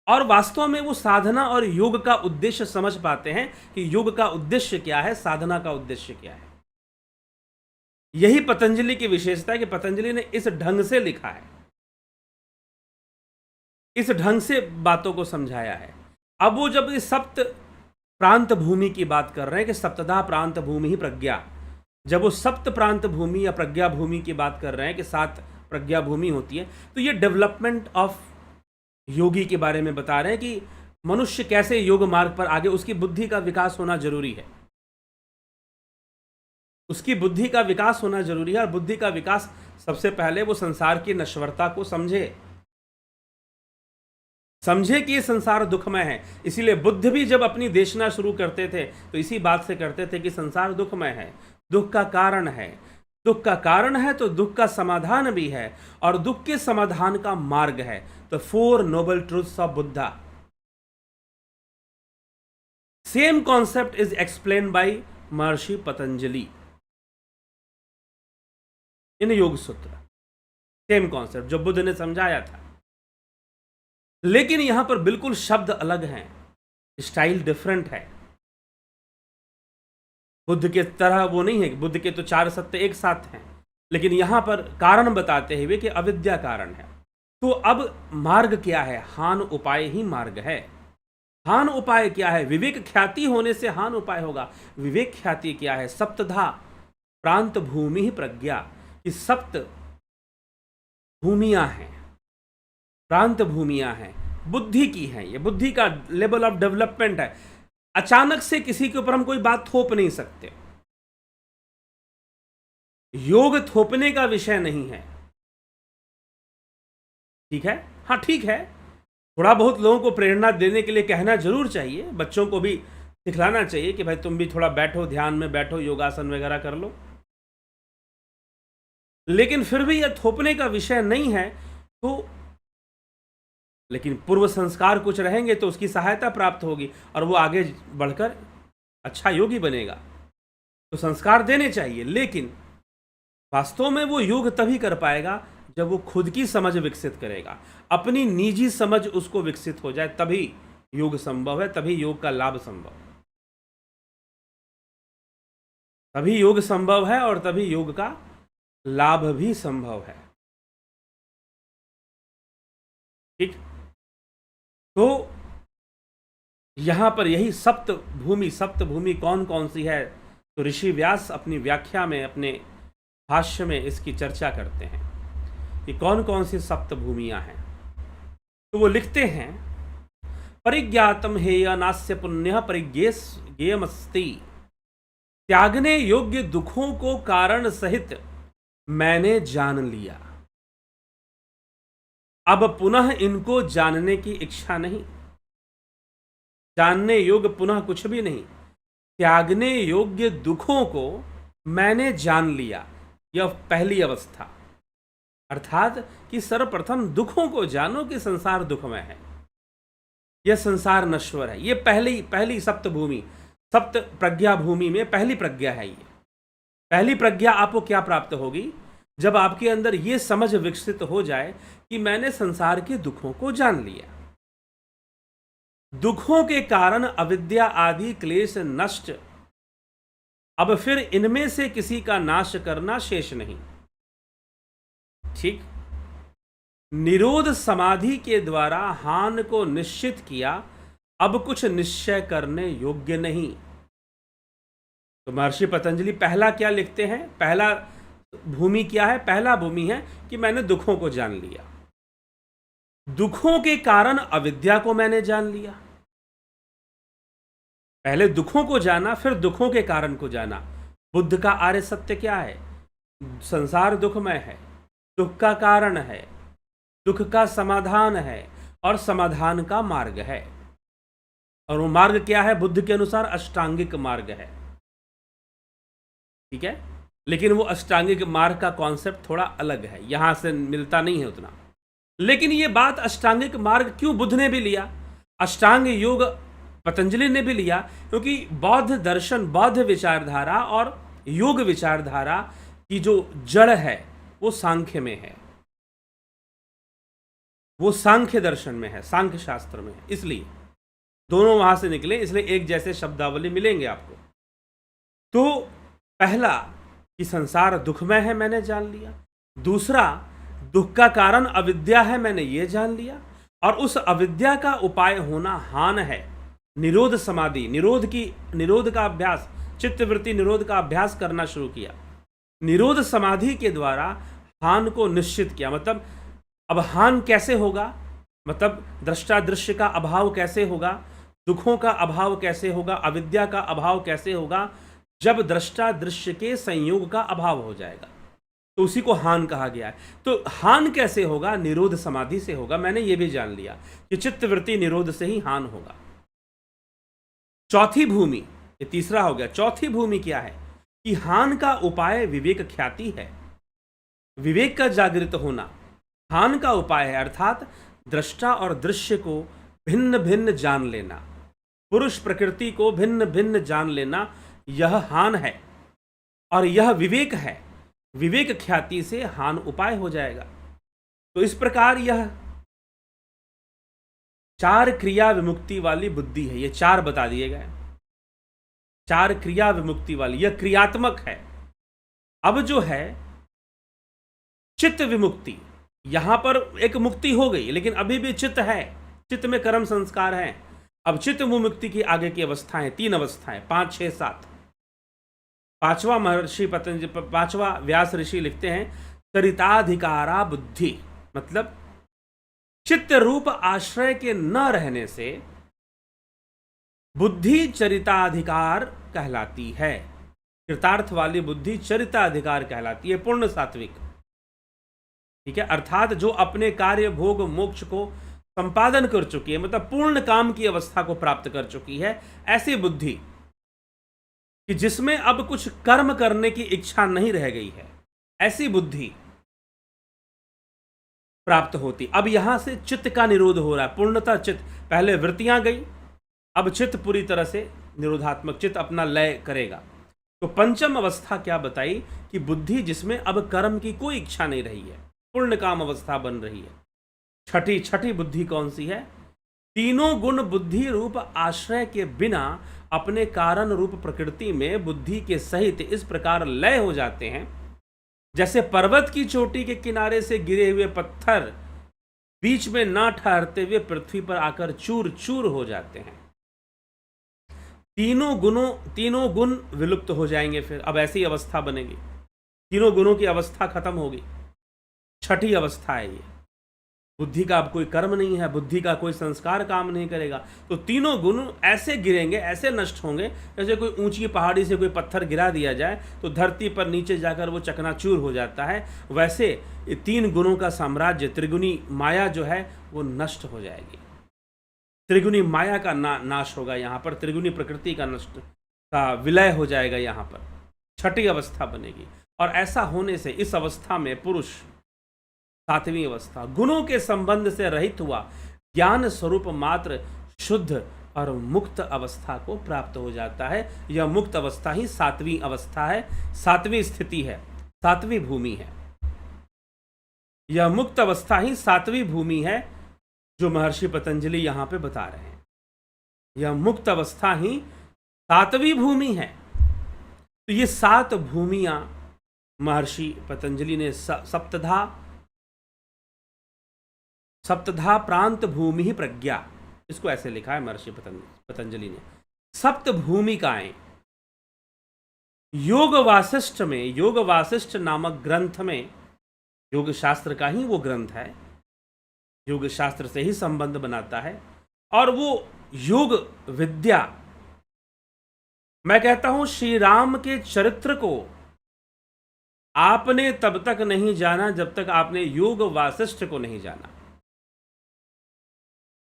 और वास्तव में वो साधना और योग का उद्देश्य समझ पाते हैं कि योग का उद्देश्य क्या है, साधना का उद्देश्य क्या है। यही पतंजलि की विशेषता है कि पतंजलि ने इस ढंग से लिखा है, इस ढंग से बातों को समझाया है। अब वो जब इस सप्त प्रांत भूमि की बात कर रहे हैं कि सप्तधा प्रांत भूमि ही प्रज्ञा, जब वो सप्त प्रांत भूमि या प्रज्ञा भूमि की बात कर रहे हैं कि 7 प्रज्ञा भूमि होती है, तो ये डेवलपमेंट ऑफ योगी के बारे में बता रहे हैं कि मनुष्य कैसे योग मार्ग पर आगे, उसकी बुद्धि का विकास होना जरूरी है, उसकी बुद्धि का विकास होना जरूरी है। और बुद्धि का विकास सबसे पहले वो संसार की नश्वरता को समझे कि ये संसार दुखमय है। इसीलिए बुद्ध भी जब अपनी देशना शुरू करते थे तो इसी बात से करते थे कि संसार दुखमय है, दुख का कारण है, दुख का कारण है तो दुख का समाधान भी है, और दुख के समाधान का मार्ग है। तो 4 noble truths of Buddha, same concept is explain by Maharshi Patanjali इन योग सूत्र, सेम कॉन्सेप्ट जो बुद्ध ने समझाया था, लेकिन यहां पर बिल्कुल शब्द अलग हैं, स्टाइल डिफरेंट है। बुद्ध के तरह वो नहीं है, बुद्ध के तो 4 सत्य एक साथ हैं, लेकिन यहां पर कारण बताते हुए कि अविद्या कारण है। तो अब मार्ग क्या है? हान उपाय ही मार्ग है। हान उपाय क्या है? विवेक ख्याति होने से हान उपाय होगा। विवेक ख्याति क्या है? सप्तधा प्रांत भूमि ही प्रज्ञा, कि सप्त भूमियां हैं, प्रांत भूमियां हैं, बुद्धि की हैं, ये बुद्धि का लेवल ऑफ डेवलपमेंट है। अचानक से किसी के ऊपर हम कोई बात थोप नहीं सकते, योग थोपने का विषय नहीं है, ठीक है। हाँ ठीक है, थोड़ा बहुत लोगों को प्रेरणा देने के लिए कहना जरूर चाहिए, बच्चों को भी सिखलाना चाहिए कि भाई तुम भी थोड़ा बैठो, ध्यान में बैठो, योगासन वगैरह कर लो, लेकिन फिर भी यह थोपने का विषय नहीं है। तो लेकिन पूर्व संस्कार कुछ रहेंगे तो उसकी सहायता प्राप्त होगी और वो आगे बढ़कर अच्छा योगी बनेगा, तो संस्कार देने चाहिए। लेकिन वास्तव में वो योग तभी कर पाएगा जब वो खुद की समझ विकसित करेगा, अपनी निजी समझ उसको विकसित हो जाए, तभी योग संभव है, तभी योग का लाभ संभव है, तभी योग संभव है और तभी योग का लाभ भी संभव है, ठीक। तो यहां पर यही सप्त भूमि कौन कौन सी है, तो ऋषि व्यास अपनी व्याख्या में, अपने भाष्य में इसकी चर्चा करते हैं कि कौन कौन सी सप्त भूमियां हैं। तो वो लिखते हैं, परिज्ञातम हेय नास्य पुण्य परिज्ञेयमस्ति, त्यागने योग्य दुखों को कारण सहित मैंने जान लिया, अब पुनः इनको जानने की इच्छा नहीं। जानने योग्य पुनः कुछ भी नहीं, त्यागने योग्य दुखों को मैंने जान लिया, यह पहली अवस्था। अर्थात कि सर्वप्रथम दुखों को जानो कि संसार दुखमय है, यह संसार नश्वर है। यह पहली सप्त भूमि, सप्त प्रज्ञा भूमि में पहली प्रज्ञा है। ये पहली प्रज्ञा आपको क्या प्राप्त होगी? जब आपके अंदर यह समझ विकसित हो जाए कि मैंने संसार के दुखों को जान लिया, दुखों के कारण अविद्या आदि क्लेश नष्ट, अब फिर इनमें से किसी का नाश करना शेष नहीं, ठीक। निरोध समाधि के द्वारा हान को निश्चित किया, अब कुछ निश्चय करने योग्य नहीं। तो महर्षि पतंजलि पहला क्या लिखते हैं? पहला भूमि क्या है? पहला भूमि है कि मैंने दुखों को जान लिया, दुखों के कारण अविद्या को मैंने जान लिया, पहले दुखों को जाना, फिर दुखों के कारण को जाना। बुद्ध का आर्य सत्य क्या है? संसार दुखमय है, दुख का कारण है, दुख का समाधान है और समाधान का मार्ग है। और वो मार्ग क्या है? बुद्ध के अनुसार अष्टांगिक मार्ग है। ठीक है, लेकिन वो अष्टांगिक मार्ग का कॉन्सेप्ट थोड़ा अलग है, यहां से मिलता नहीं है उतना। लेकिन ये बात अष्टांगिक मार्ग क्यों बुद्ध ने भी लिया, अष्टांग योग पतंजलि ने भी लिया? क्योंकि बौद्ध दर्शन, बौद्ध विचारधारा और योग विचारधारा की जो जड़ है वो सांख्य में है, वो सांख्य दर्शन में है, सांख्य शास्त्र में है। इसलिए दोनों वहां से निकले, इसलिए एक जैसे शब्दावली मिलेंगे आपको। तो पहला कि संसार दुखमय है, मैंने जान लिया। दूसरा, दुख का कारण अविद्या है, मैंने ये जान लिया। और उस अविद्या का उपाय होना हान है। निरोध समाधि, निरोध का अभ्यास, चित्तवृत्ति निरोध का अभ्यास करना शुरू किया। निरोध समाधि के द्वारा हान को निश्चित किया। मतलब अब हान कैसे होगा? मतलब दृष्टा दृश्य का अभाव कैसे होगा, दुखों का अभाव कैसे होगा, अविद्या का अभाव कैसे होगा? जब दृष्टा दृश्य के संयोग का अभाव हो जाएगा, तो उसी को हान कहा गया है। तो हान कैसे होगा? निरोध समाधि से होगा। मैंने ये भी जान लिया कि चित्तवृत्ति निरोध से ही हान होगा। चौथी भूमि, ये तीसरा हो गया। चौथी भूमि क्या है? कि हान का उपाय विवेक ख्याति है, विवेक का जागृत होना हान का उपाय है। अर्थात दृष्टा और दृश्य को भिन्न भिन्न जान लेना, पुरुष प्रकृति को भिन्न भिन्न जान लेना, यह हान है। और यह विवेक है, विवेक ख्याति से हान उपाय हो जाएगा। तो इस प्रकार यह चार क्रिया विमुक्ति वाली बुद्धि है। ये चार बता दिए गए, चार क्रिया विमुक्ति वाली, यह क्रियात्मक है। अब जो है चित्त विमुक्ति, यहां पर एक मुक्ति हो गई, लेकिन अभी भी चित्त है, चित्त में कर्म संस्कार है। अब चित्त विमुक्ति की आगे की अवस्थाएं, 3 अवस्थाएं, 5, 6, 7। पांचवा व्यास ऋषि लिखते हैं चरिताधिकारा बुद्धि, मतलब चित्त रूप आश्रय के न रहने से बुद्धि चरिताधिकार कहलाती है। कृतार्थ वाली बुद्धि चरिताधिकार कहलाती है, पूर्ण सात्विक। ठीक है, अर्थात जो अपने कार्य भोग मोक्ष को संपादन कर चुकी है, मतलब पूर्ण काम की अवस्था को प्राप्त कर चुकी है, ऐसी बुद्धि कि जिसमें अब कुछ कर्म करने की इच्छा नहीं रह गई है, ऐसी बुद्धि प्राप्त होती। अब यहां से चित्त का निरोध हो रहा है, पूर्णतः चित्त। पहले वृत्तियां गई, अब चित्त पूरी तरह से निरोधात्मक, चित्त अपना लय करेगा। तो पंचम अवस्था क्या बताई? कि बुद्धि जिसमें अब कर्म की कोई इच्छा नहीं रही है, पूर्ण काम अवस्था बन रही है। छठी बुद्धि कौन सी है? तीनों गुण बुद्धि रूप आश्रय के बिना अपने कारण रूप प्रकृति में बुद्धि के सहित इस प्रकार लय हो जाते हैं, जैसे पर्वत की चोटी के किनारे से गिरे हुए पत्थर बीच में ना ठहरते हुए पृथ्वी पर आकर चूर चूर हो जाते हैं। तीनों गुण विलुप्त हो जाएंगे। फिर अब ऐसी अवस्था बनेगी, तीनों गुणों की अवस्था खत्म होगी। छठी अवस्था है ये। बुद्धि का अब कोई कर्म नहीं है, बुद्धि का कोई संस्कार काम नहीं करेगा, तो तीनों गुण ऐसे गिरेंगे, ऐसे नष्ट होंगे, जैसे कोई ऊंची पहाड़ी से कोई पत्थर गिरा दिया जाए तो धरती पर नीचे जाकर वो चकनाचूर हो जाता है। वैसे ये 3 गुणों का साम्राज्य, त्रिगुणी माया जो है वो नष्ट हो जाएगी। त्रिगुणी माया का नाश होगा यहाँ पर, त्रिगुणी प्रकृति का नष्ट का विलय हो जाएगा यहाँ पर। छठी अवस्था बनेगी। और ऐसा होने से इस अवस्था में पुरुष, 7वीं अवस्था, गुणों के संबंध से रहित हुआ ज्ञान स्वरूप मात्र शुद्ध और मुक्त अवस्था को प्राप्त हो जाता है। यह मुक्त अवस्था ही 7वीं अवस्था है, 7वीं स्थिति है, 7वीं भूमि है। यह मुक्त अवस्था ही 7वीं भूमि है जो महर्षि पतंजलि यहां पे बता रहे हैं। यह मुक्त अवस्था ही 7वीं भूमि है। तो ये 7 भूमियां महर्षि पतंजलि ने सप्तधा प्रांत भूमि ही प्रज्ञा, इसको ऐसे लिखा है महर्षि पतंजलि ने। 7 भूमिकाएं योग वासिष्ठ नामक ग्रंथ में, योग शास्त्र का ही वो ग्रंथ है, योग शास्त्र से ही संबंध बनाता है। और वो योग विद्या मैं कहता हूं श्री राम के चरित्र को आपने तब तक नहीं जाना जब तक आपने योग वासिष्ठ को नहीं जाना।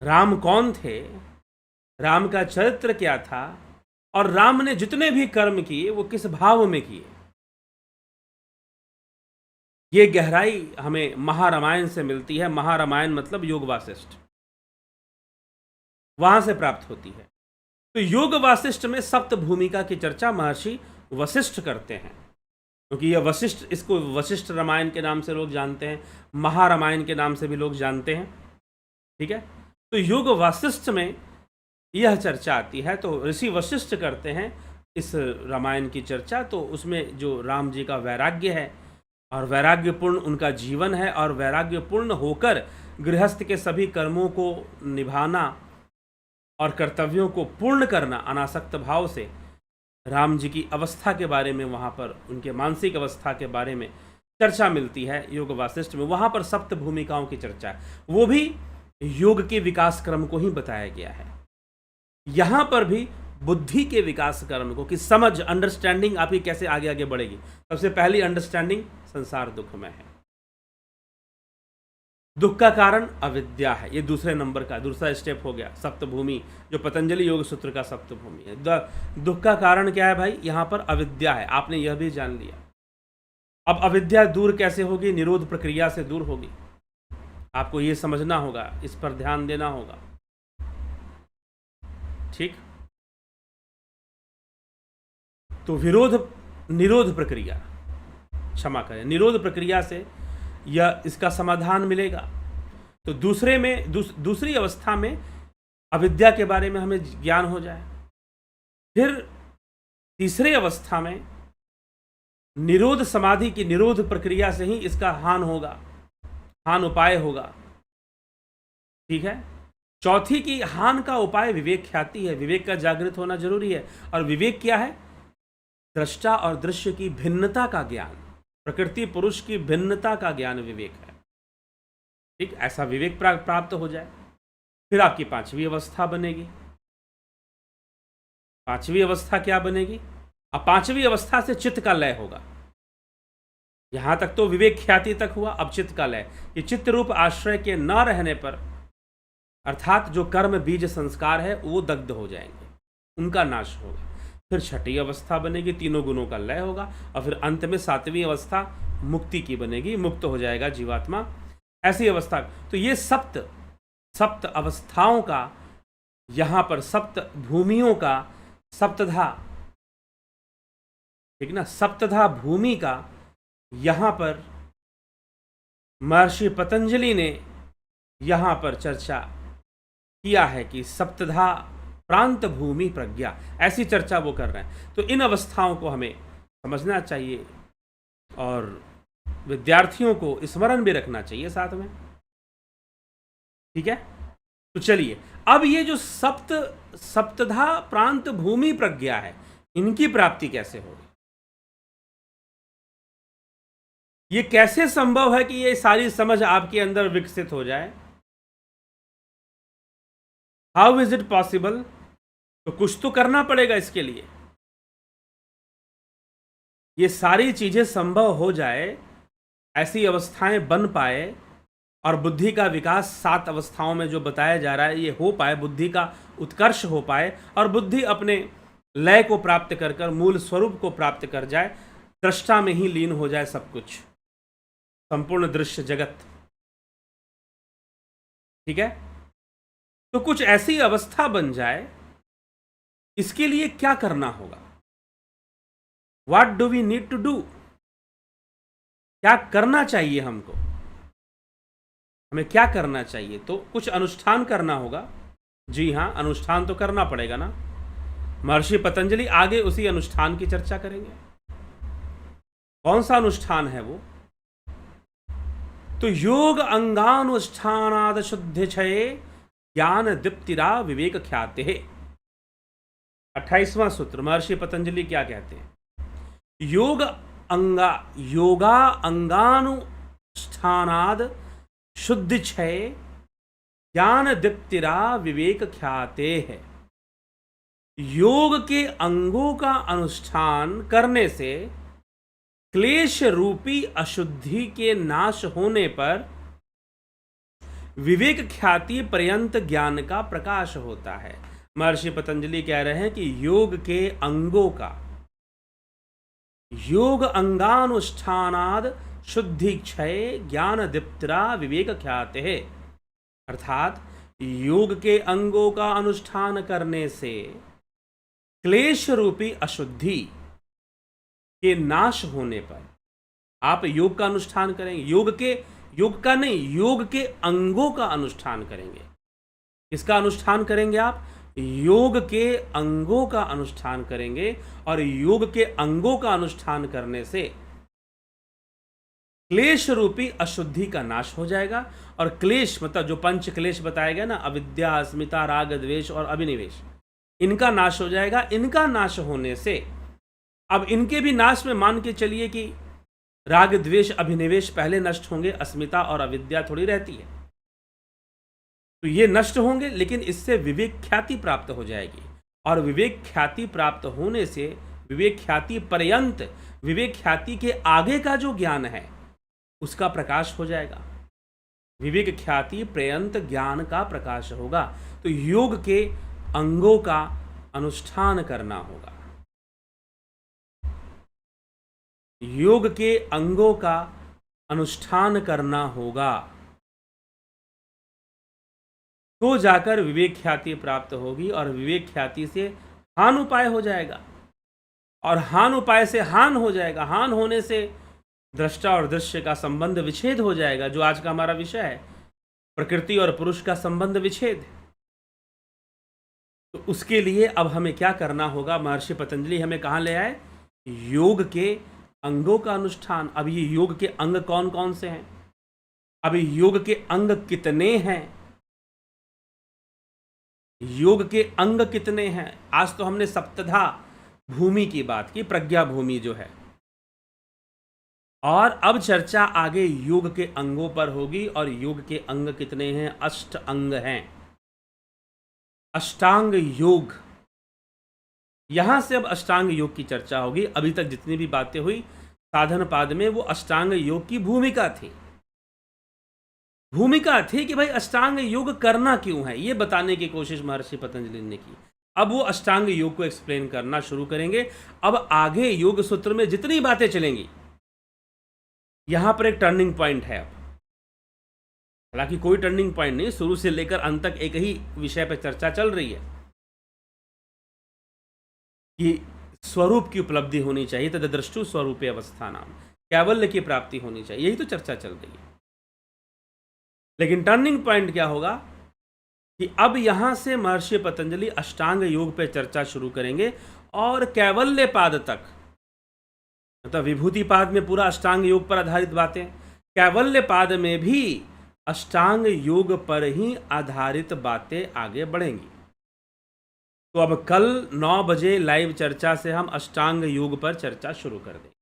राम कौन थे, राम का चरित्र क्या था, और राम ने जितने भी कर्म किए वो किस भाव में किए, ये गहराई हमें महारामायण से मिलती है। महारामायण मतलब योग वासिष्ठ, वहां से प्राप्त होती है। तो योग वासिष्ठ में सप्त भूमिका की चर्चा महर्षि वशिष्ठ करते हैं, क्योंकि यह वशिष्ठ, इसको वशिष्ठ रामायण के नाम से लोग जानते हैं, महारामायण के नाम से भी लोग जानते हैं। ठीक है, तो योग वासिष्ठ में यह चर्चा आती है। तो ऋषि वशिष्ठ करते हैं इस रामायण की चर्चा। तो उसमें जो राम जी का वैराग्य है और वैराग्यपूर्ण उनका जीवन है, और वैराग्यपूर्ण होकर गृहस्थ के सभी कर्मों को निभाना और कर्तव्यों को पूर्ण करना अनासक्त भाव से, राम जी की अवस्था के बारे में, वहाँ पर उनके मानसिक अवस्था के बारे में चर्चा मिलती है योग वासिष्ठ में। वहाँ पर सप्त भूमिकाओं की चर्चा है, वो भी योग के विकास क्रम को ही बताया गया है। यहाँ पर भी बुद्धि के विकास क्रम को, कि समझ, अंडरस्टैंडिंग आपकी कैसे आगे आगे बढ़ेगी। सबसे पहली अंडरस्टैंडिंग, संसार दुख में है, दुख का कारण अविद्या है। ये दूसरे नंबर का दूसरा स्टेप हो गया, सप्तभूमि, जो पतंजलि योग सूत्र का सप्तभूमि है। दुख का कारण क्या है भाई, यहाँ पर अविद्या है, आपने यह भी जान लिया। अब अविद्या दूर कैसे होगी, निरोध प्रक्रिया से दूर होगी। आपको ये समझना होगा, इस पर ध्यान देना होगा। ठीक, तो निरोध प्रक्रिया, क्षमा करें, निरोध प्रक्रिया से यह इसका समाधान मिलेगा। तो दूसरी अवस्था में अविद्या के बारे में हमें ज्ञान हो जाए। फिर तीसरी अवस्था में निरोध समाधि की निरोध प्रक्रिया से ही इसका हान उपाय होगा। ठीक है, चौथी की हान का उपाय विवेक ख्याति है। विवेक का जागृत होना जरूरी है। और विवेक क्या है, दृष्टा और दृश्य की भिन्नता का ज्ञान, प्रकृति पुरुष की भिन्नता का ज्ञान विवेक है। ठीक, ऐसा विवेक प्राप्त हो जाए, फिर आपकी पांचवी अवस्था बनेगी। पांचवी अवस्था क्या बनेगी, अब पांचवी अवस्था से चित्त का लय होगा। यहां तक तो विवेक ख्याति तक हुआ, अब चित्त का लय। ये चित्त रूप आश्रय के न रहने पर, अर्थात जो कर्म बीज संस्कार है वो दग्ध हो जाएंगे, उनका नाश होगा। फिर छठी अवस्था बनेगी, तीनों गुणों का लय होगा, और फिर अंत में सातवीं अवस्था मुक्ति की बनेगी, मुक्त हो जाएगा जीवात्मा। ऐसी अवस्था, तो ये सप्त अवस्थाओं का, यहां पर सप्त भूमियों का, सप्तधा, ठीक ना, सप्तधा भूमि का यहां पर महर्षि पतंजलि ने यहां पर चर्चा किया है कि सप्तधा प्रांत भूमि प्रज्ञा, ऐसी चर्चा वो कर रहे हैं। तो इन अवस्थाओं को हमें समझना चाहिए और विद्यार्थियों को स्मरण भी रखना चाहिए साथ में। ठीक है, तो चलिए, अब ये जो सप्तधा प्रांत भूमि प्रज्ञा है, इनकी प्राप्ति कैसे होगी, ये कैसे संभव है कि ये सारी समझ आपके अंदर विकसित हो जाए, हाउ इज इट पॉसिबल। तो कुछ तो करना पड़ेगा इसके लिए। ये सारी चीजें संभव हो जाए, ऐसी अवस्थाएं बन पाए, और बुद्धि का विकास 7 अवस्थाओं में जो बताया जा रहा है ये हो पाए, बुद्धि का उत्कर्ष हो पाए, और बुद्धि अपने लय को प्राप्त कर मूल स्वरूप को प्राप्त कर जाए, दृष्टा में ही लीन हो जाए सब कुछ, संपूर्ण दृश्य जगत। ठीक है, तो कुछ ऐसी अवस्था बन जाए, इसके लिए क्या करना होगा, what do we need to do, क्या करना चाहिए हमको, हमें क्या करना चाहिए। तो कुछ अनुष्ठान करना होगा। जी हाँ, अनुष्ठान तो करना पड़ेगा ना। महर्षि पतंजलि आगे उसी अनुष्ठान की चर्चा करेंगे। कौन सा अनुष्ठान है वो, तो योग अंगानुष्ठानाद शुद्धि क्षये ज्ञान दीप्तिरा विवेक ख्याते है। 28वां सूत्र महर्षि पतंजलि क्या कहते हैं, योगा अंगानुष्ठानाद शुद्धि क्षय ज्ञान दीप्तिरा विवेक ख्याते है। योग के अंगों का अनुष्ठान करने से क्लेश रूपी अशुद्धि के नाश होने पर विवेक ख्याति पर्यंत ज्ञान का प्रकाश होता है। महर्षि पतंजलि कह रहे हैं कि योग के अंगों का, योग अंगानुष्ठानाद शुद्धि क्षय ज्ञान दीप्तरा विवेक ख्याते है, अर्थात योग के अंगों का अनुष्ठान करने से क्लेश रूपी अशुद्धि के नाश होने पर आप योग का अनुष्ठान करेंगे। योग का नहीं, योग के अंगों का अनुष्ठान करेंगे। किसका अनुष्ठान करेंगे आप? योग के अंगों का अनुष्ठान करेंगे। और योग के अंगों का अनुष्ठान करने से क्लेश रूपी अशुद्धि का नाश हो जाएगा। और क्लेश मतलब जो पंच क्लेश बताया गया ना, अविद्या, अस्मिता, राग, द्वेष और अभिनिवेश, इनका नाश हो जाएगा। इनका नाश होने से अब इनके भी नाश में मान के चलिए कि राग, द्वेष, अभिनिवेश पहले नष्ट होंगे, अस्मिता और अविद्या थोड़ी रहती है, तो ये नष्ट होंगे, लेकिन इससे विवेक ख्याति प्राप्त हो जाएगी। और विवेक ख्याति प्राप्त होने से विवेक ख्याति पर्यंत, विवेक ख्याति के आगे का जो ज्ञान है उसका प्रकाश हो जाएगा। विवेक ख्याति पर्यंत ज्ञान का प्रकाश होगा। तो योग के अंगों का अनुष्ठान करना होगा। योग के अंगों का अनुष्ठान करना होगा, तो जाकर विवेक ख्याति प्राप्त होगी। और विवेक ख्याति से हान उपाय हो जाएगा, और हान उपाय से हान हो जाएगा। हान होने से दृष्टा और दृश्य का संबंध विच्छेद हो जाएगा, जो आज का हमारा विषय है, प्रकृति और पुरुष का संबंध विच्छेद। तो उसके लिए अब हमें क्या करना होगा? महर्षि पतंजलि हमें कहाँ ले आए? योग के अंगों का अनुष्ठान। अब ये योग के अंग कौन कौन से हैं? अब योग के अंग कितने हैं? योग के अंग कितने हैं? आज तो हमने सप्तधा भूमि की बात की, प्रज्ञा भूमि जो है, और अब चर्चा आगे योग के अंगों पर होगी। और योग के अंग कितने हैं? 8 अंग हैं। अष्टांग योग, यहां से अब अष्टांग योग की चर्चा होगी। अभी तक जितनी भी बातें हुई साधन पाद में, वो अष्टांग योग की भूमिका थी। भूमिका थी कि भाई अष्टांग योग करना क्यों है, ये बताने की कोशिश महर्षि पतंजलि ने की। अब वो अष्टांग योग को एक्सप्लेन करना शुरू करेंगे। अब आगे योग सूत्र में जितनी बातें चलेंगी, यहां पर एक टर्निंग पॉइंट है। अब हालांकि कोई टर्निंग पॉइंट नहीं, शुरू से लेकर अंत तक एक ही विषय पर चर्चा चल रही है कि स्वरूप की उपलब्धि होनी चाहिए, तददृष्टु स्वरूपे अवस्था नाम, कैवल्य की प्राप्ति होनी चाहिए, यही तो चर्चा चल रही है। लेकिन टर्निंग पॉइंट क्या होगा कि अब यहां से महर्षि पतंजलि अष्टांग योग पर चर्चा शुरू करेंगे, और कैवल्य पाद तक, मतलब विभूति पाद में पूरा अष्टांग योग पर आधारित बातें, कैवल्य पाद में भी अष्टांग योग पर ही आधारित बातें आगे बढ़ेंगी। तो अब कल 9 बजे लाइव चर्चा से हम अष्टांग योग पर चर्चा शुरू कर देंगे।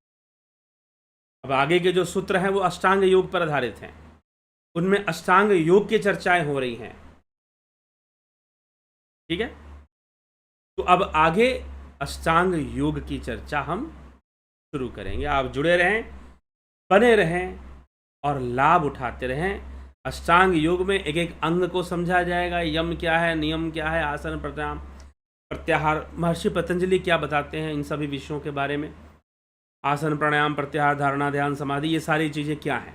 अब आगे के जो सूत्र हैं वो अष्टांग योग पर आधारित हैं, उनमें अष्टांग योग की चर्चाएं हो रही हैं। ठीक है, तो अब आगे अष्टांग योग की चर्चा हम शुरू करेंगे। आप जुड़े रहें, बने रहें और लाभ उठाते रहें। अष्टांग योग में एक एक अंग को समझा जाएगा, यम क्या है, नियम क्या है, आसन, प्राणायाम, प्रत्याहार, महर्षि पतंजलि क्या बताते हैं इन सभी विषयों के बारे में, आसन, प्राणायाम, प्रत्याहार, धारणा, ध्यान, समाधि, ये सारी चीजें क्या हैं।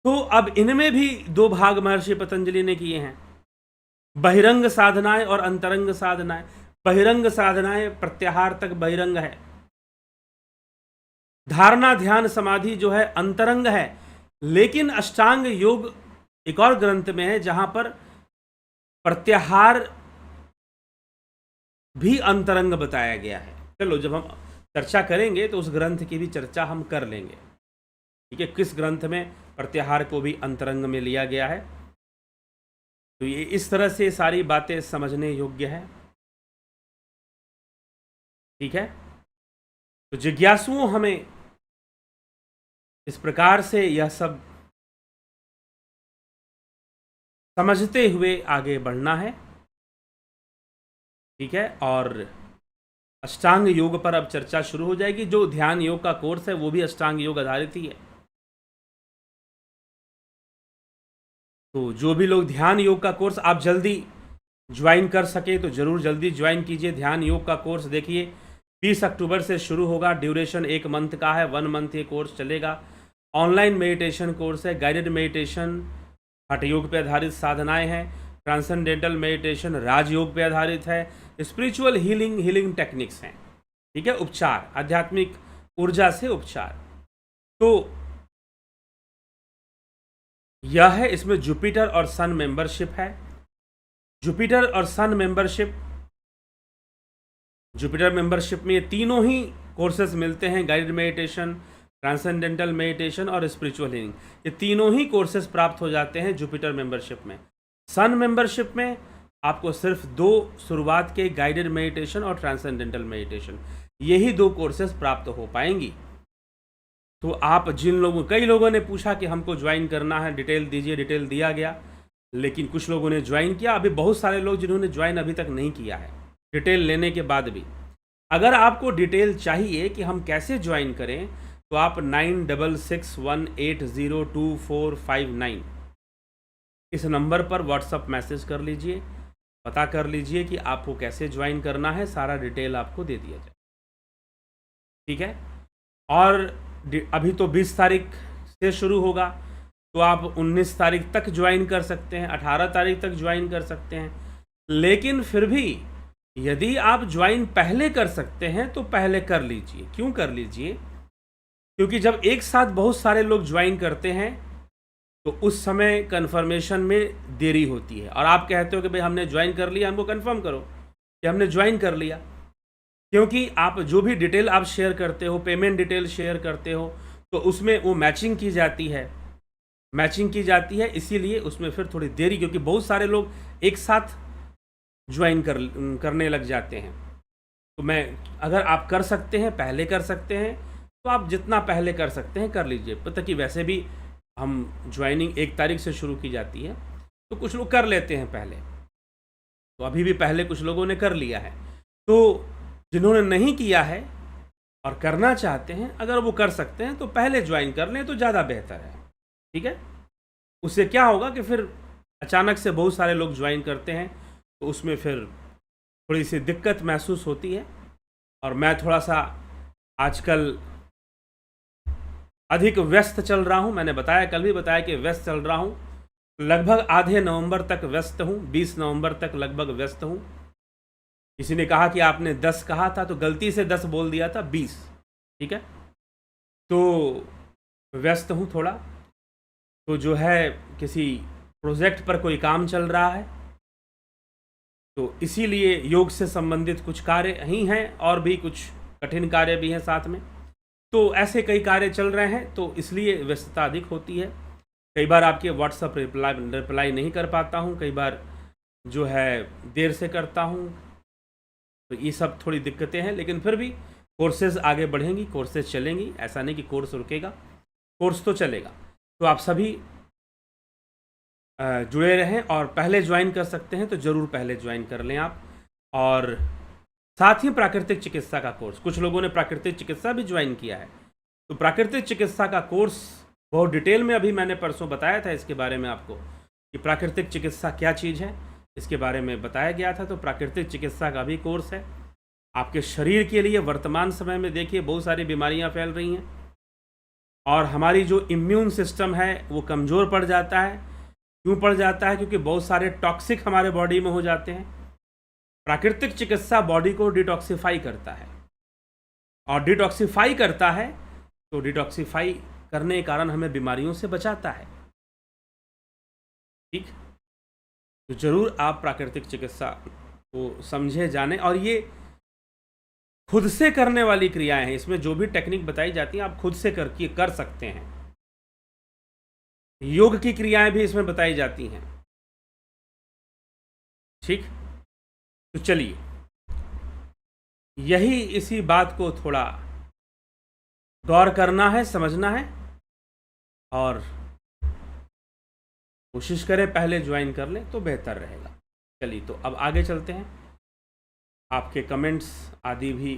तो अब इनमें भी 2 भाग महर्षि पतंजलि ने किए हैं, बहिरंग साधनाएं और अंतरंग साधनाएं। बहिरंग साधनाएं प्रत्याहार तक बहिरंग है, धारणा, ध्यान, समाधि जो है अंतरंग है। लेकिन अष्टांग योग एक और ग्रंथ में है जहां पर प्रत्याहार भी अंतरंग बताया गया है। चलो जब हम चर्चा करेंगे तो उस ग्रंथ की भी चर्चा हम कर लेंगे। ठीक है, किस ग्रंथ में प्रत्याहार को भी अंतरंग में लिया गया है। तो ये इस तरह से सारी बातें समझने योग्य है। ठीक है, तो जिज्ञासुओं हमें इस प्रकार से यह सब समझते हुए आगे बढ़ना है। ठीक है। और अष्टांग योग पर अब चर्चा शुरू हो जाएगी। जो ध्यान योग का कोर्स है वो भी अष्टांग योग आधारित ही है। तो जो भी लोग ध्यान योग का कोर्स आप जल्दी ज्वाइन कर सके तो ज़रूर जल्दी ज्वाइन कीजिए। ध्यान योग का कोर्स देखिए 20 अक्टूबर से शुरू होगा। ड्यूरेशन 1 मंथ का है, 1 मंथ ये कोर्स चलेगा। ऑनलाइन मेडिटेशन कोर्स है, गाइडेड मेडिटेशन, हठ योग पे आधारित साधनाएं हैं, ट्रांसेंडेंटल मेडिटेशन राजयोग पे आधारित है, स्पिरिचुअल हीलिंग टेक्निक्स हैं। ठीक है, उपचार, आध्यात्मिक ऊर्जा से उपचार। तो यह है, इसमें जुपिटर और सन मेंबरशिप है। जुपिटर और सन मेंबरशिप, जुपिटर मेंबरशिप में ये तीनों ही कोर्सेज मिलते हैं, गाइडेड मेडिटेशन, ट्रांसेंडेंटल मेडिटेशन और स्पिरिचुअल हीलिंग। ये तीनों ही कोर्सेज प्राप्त हो जाते हैं जुपिटर मेंबरशिप में। सन मेंबरशिप में आपको सिर्फ 2 शुरुआत के गाइडेड मेडिटेशन और ट्रांसेंडेंटल मेडिटेशन, यही 2 कोर्सेज प्राप्त हो पाएंगी। तो आप जिन लोगों, कई लोगों ने पूछा कि हमको ज्वाइन करना है, डिटेल दीजिए, डिटेल दिया गया, लेकिन कुछ लोगों ने ज्वाइन किया। अभी बहुत सारे लोग जिन्होंने ज्वाइन अभी तक नहीं किया है, डिटेल लेने के बाद भी। अगर आपको डिटेल चाहिए कि हम कैसे ज्वाइन करें तो आप 9661802459 इस नंबर पर व्हाट्सअप मैसेज कर लीजिए, पता कर लीजिए कि आपको कैसे ज्वाइन करना है, सारा डिटेल आपको दे दिया जाए। ठीक है। और अभी तो 20 तारीख से शुरू होगा, तो आप 19 तारीख तक ज्वाइन कर सकते हैं, 18 तारीख तक ज्वाइन कर सकते हैं। लेकिन फिर भी यदि आप ज्वाइन पहले कर सकते हैं तो पहले कर लीजिए। क्यों कर लीजिए? क्योंकि जब एक साथ बहुत सारे लोग ज्वाइन करते हैं तो उस समय कंफर्मेशन में देरी होती है, और आप कहते हो कि भाई हमने ज्वाइन कर लिया, हमको कंफर्म करो कि हमने ज्वाइन कर लिया। क्योंकि आप जो भी डिटेल आप शेयर करते हो, पेमेंट डिटेल शेयर करते हो, तो उसमें वो मैचिंग की जाती है, इसीलिए उसमें फिर थोड़ी देरी, क्योंकि बहुत सारे लोग एक साथ ज्वाइन करने लग जाते हैं। तो मैं, अगर आप कर सकते हैं, पहले कर सकते हैं, तो आप जितना पहले कर सकते हैं कर लीजिए। पता कि वैसे भी हम ज्वाइनिंग 1 तारीख से शुरू की जाती है, तो कुछ लोग कर लेते हैं पहले, तो अभी भी पहले कुछ लोगों ने कर लिया है। तो जिन्होंने नहीं किया है और करना चाहते हैं, अगर वो कर सकते हैं तो पहले ज्वाइन कर लें तो ज़्यादा बेहतर है। ठीक है। उससे क्या होगा कि फिर अचानक से बहुत सारे लोग ज्वाइन करते हैं, तो उसमें फिर थोड़ी सी दिक्कत महसूस होती है। और मैं थोड़ा सा आजकल अधिक व्यस्त चल रहा हूँ, मैंने बताया, कल भी बताया कि व्यस्त चल रहा हूँ, लगभग आधे नवंबर तक व्यस्त हूँ, 20 नवंबर तक लगभग व्यस्त हूँ। किसी ने कहा कि आपने 10 कहा था, तो गलती से 10 बोल दिया था, 20। ठीक है। तो व्यस्त हूँ थोड़ा, तो जो है किसी प्रोजेक्ट पर कोई काम चल रहा है, तो इसीलिए योग से संबंधित कुछ कार्य ही हैं, और भी कुछ कठिन कार्य भी हैं साथ में। तो ऐसे कई कार्य चल रहे हैं, तो इसलिए व्यस्तता अधिक होती है। कई बार आपके व्हाट्सएप रिप्लाई नहीं कर पाता हूँ, कई बार जो है देर से करता हूँ, तो ये सब थोड़ी दिक्कतें हैं। लेकिन फिर भी कोर्सेज आगे बढ़ेंगी, कोर्सेज चलेंगी, ऐसा नहीं कि कोर्स रुकेगा, कोर्स तो चलेगा। तो आप सभी जुड़े रहें, और पहले ज्वाइन कर सकते हैं तो ज़रूर पहले ज्वाइन कर लें आप। और साथ ही प्राकृतिक चिकित्सा का कोर्स, कुछ लोगों ने प्राकृतिक चिकित्सा भी ज्वाइन किया है, तो प्राकृतिक चिकित्सा का कोर्स बहुत डिटेल में अभी मैंने परसों बताया था इसके बारे में आपको, कि प्राकृतिक चिकित्सा क्या चीज़ है, इसके बारे में बताया गया था। तो प्राकृतिक चिकित्सा का भी कोर्स है आपके शरीर के लिए। वर्तमान समय में देखिए बहुत सारी बीमारियां फैल रही हैं, और हमारी जो इम्यून सिस्टम है वो कमज़ोर पड़ जाता है। क्यों पड़ जाता है? क्योंकि बहुत सारे टॉक्सिक हमारे बॉडी में हो जाते हैं। प्राकृतिक चिकित्सा बॉडी को डिटॉक्सिफाई करता है, और डिटॉक्सिफाई करता है, तो डिटॉक्सिफाई करने के कारण हमें बीमारियों से बचाता है। ठीक, तो जरूर आप प्राकृतिक चिकित्सा को समझे, जाने, और ये खुद से करने वाली क्रियाएं हैं। इसमें जो भी टेक्निक बताई जाती है आप खुद से कर सकते हैं। योग की क्रियाएं भी इसमें बताई जाती हैं। ठीक, तो चलिए, यही इसी बात को थोड़ा गौर करना है, समझना है, और कोशिश करें पहले ज्वाइन कर लें तो बेहतर रहेगा। चलिए, तो अब आगे चलते हैं। आपके कमेंट्स आदि भी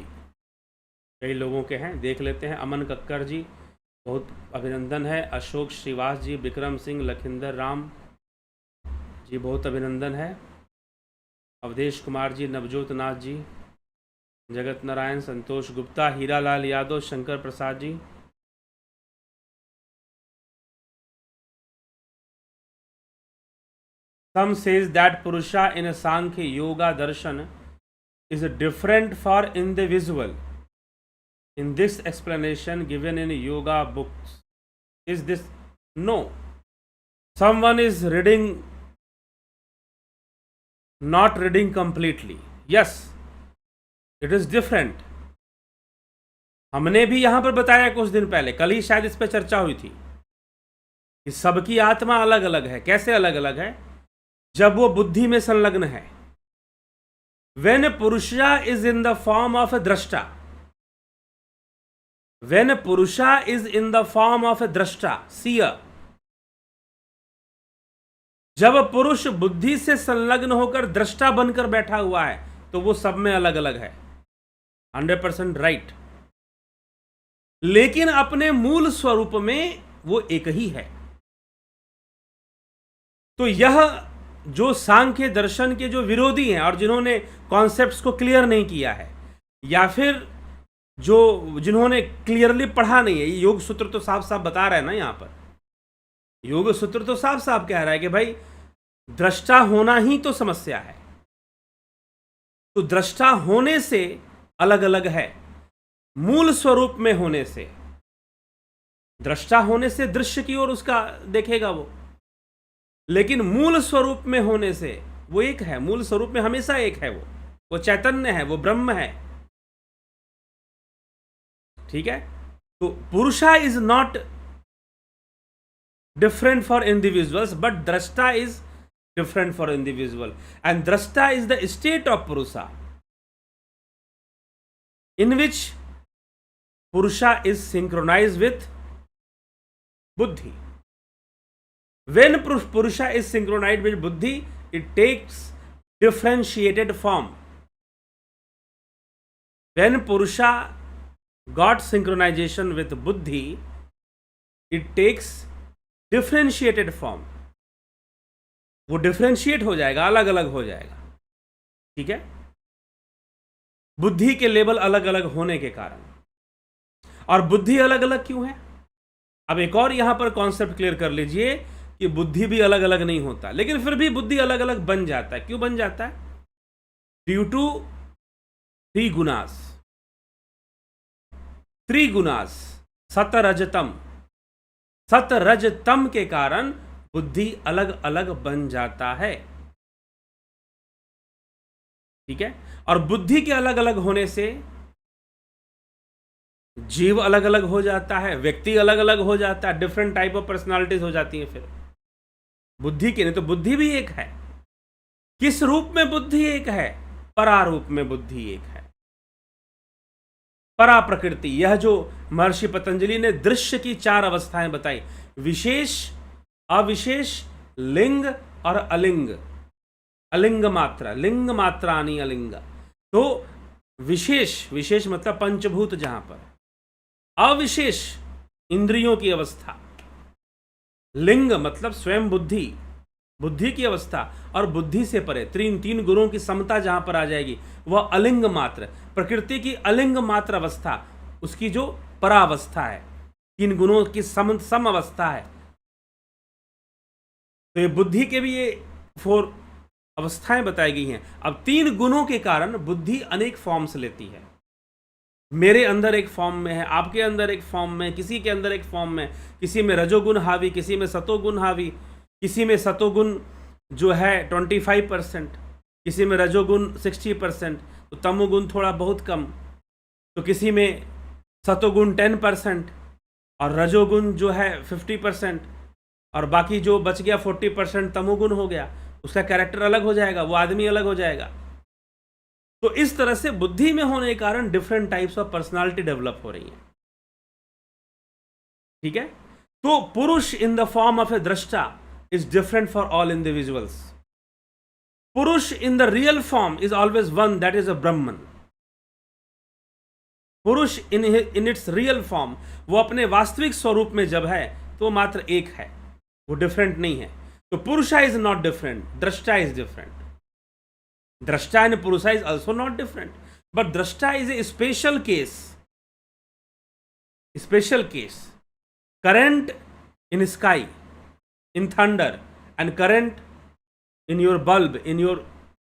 कई लोगों के हैं, देख लेते हैं। अमन कक्कर जी, बहुत अभिनंदन है। अशोक श्रीवास जी, विक्रम सिंह, लखिंदर राम जी, बहुत अभिनंदन है। अवधेश कुमार जी, नवजोत नाथ जी, जगत नारायण, संतोष Gupta, Hiralal Yadav, Shankar Prasad ji. Some says that Purusha in a Sankhya Yoga Darshan is different for individual. In this explanation given in yoga books, is this no? Someone is reading, not reading completely. Yes, it is different. हमने भी यहां पर बताया कुछ दिन पहले, कल ही शायद इस पर चर्चा हुई थी कि सबकी आत्मा अलग अलग है। कैसे अलग अलग है? जब वो बुद्धि में संलग्न है। When Purusha is in the form of a drashta, when Purusha is in the form of a drashta, seer, जब पुरुष बुद्धि से संलग्न होकर दृष्टा बनकर बैठा हुआ है तो वो सब में अलग अलग है, 100% राइट। लेकिन अपने मूल स्वरूप में वो एक ही है। तो यह जो सांख्य दर्शन के जो विरोधी हैं और जिन्होंने कॉन्सेप्ट्स को क्लियर नहीं किया है, या फिर जिन्होंने क्लियरली पढ़ा नहीं है, योग सूत्र तो साफ साफ बता रहा है ना, यहां पर योग सूत्र तो साफ साफ कह रहा है कि भाई दृष्टा होना ही तो समस्या है। तो दृष्टा होने से अलग अलग है, मूल स्वरूप में होने से, दृष्टा होने से दृश्य की ओर उसका देखेगा वो, लेकिन मूल स्वरूप में होने से वो एक है। मूल स्वरूप में हमेशा एक है, वो चैतन्य है, वो ब्रह्म है। ठीक है? तो Purusha is not different for individuals, but drashta is different for individual, and drashta is the state of Purusha in which Purusha is synchronise with buddhi. When Purusha is synchronized with Buddhi, it takes differentiated form. When Purusha got synchronization with Buddhi, it takes differentiated form. वो differentiate हो जाएगा, अलग अलग हो जाएगा। ठीक है? बुद्धि के लेवल अलग अलग होने के कारण। और बुद्धि अलग अलग क्यों है? अब एक और यहां पर कॉन्सेप्ट क्लियर कर लीजिए कि बुद्धि भी अलग अलग नहीं होता, लेकिन फिर भी बुद्धि अलग अलग बन जाता है। क्यों बन जाता है? Due to त्रिगुणास। त्रिगुणास सतरजतम, सतरजतम के कारण बुद्धि अलग अलग बन जाता है। ठीक है? और बुद्धि के अलग अलग होने से जीव अलग अलग हो जाता है, व्यक्ति अलग अलग हो जाता है, डिफरेंट टाइप ऑफ पर्सनालिटीज हो जाती हैं। फिर बुद्धि के नहीं तो बुद्धि भी एक है। किस रूप में बुद्धि एक है? परारूप में बुद्धि एक है। परा प्रकृति, यह जो महर्षि पतंजलि ने दृश्य की 4 अवस्थाएं बताई, विशेष, अविशेष, लिंग और अलिंग। अलिंग मात्रा, लिंग मात्रानी अलिंग। तो विशेष, विशेष मतलब पंचभूत, जहां पर अविशेष इंद्रियों की अवस्था, लिंग मतलब स्वयं बुद्धि, बुद्धि की अवस्था, और बुद्धि से परे तीन गुणों की समता जहां पर आ जाएगी वह अलिंग मात्र, प्रकृति की अलिंग मात्र अवस्था, उसकी जो परावस्था है, 3 गुणों की सम अवस्था है। तो ये बुद्धि के भी ये 4 अवस्थाएं बताई गई हैं। अब 3 गुणों के कारण बुद्धि अनेक फॉर्म्स लेती है। मेरे अंदर एक फॉर्म में है, आपके अंदर एक फॉर्म में, किसी के अंदर एक फॉर्म में, किसी में रजोगुण हावी, किसी में सतोगुण हावी, किसी में सतोगुण जो है 25%, किसी में रजोगुण 60%, तो तमोगुण थोड़ा बहुत कम, तो किसी में सतोगुण 10% और रजोगुण जो है 50%, और बाकी जो बच गया 40% तमोगुण हो गया। उसका कैरेक्टर अलग हो जाएगा, वो आदमी अलग हो जाएगा। तो इस तरह से बुद्धि में होने के कारण different types of personality develop हो रही है। ठीक है? तो Purush in the form of a drashta is different for all individuals. Purush in the real form is always one, that is a Brahman. Purush in it's real form, वो अपने वास्तविक स्वरूप में जब है तो मात्र एक है, वो डिफरेंट नहीं है। तो Purusha is not different, drashta is different. Drashta and Purusha is also not different, but drashta is a special case, special case. Current in sky, in thunder, and current in your bulb, in your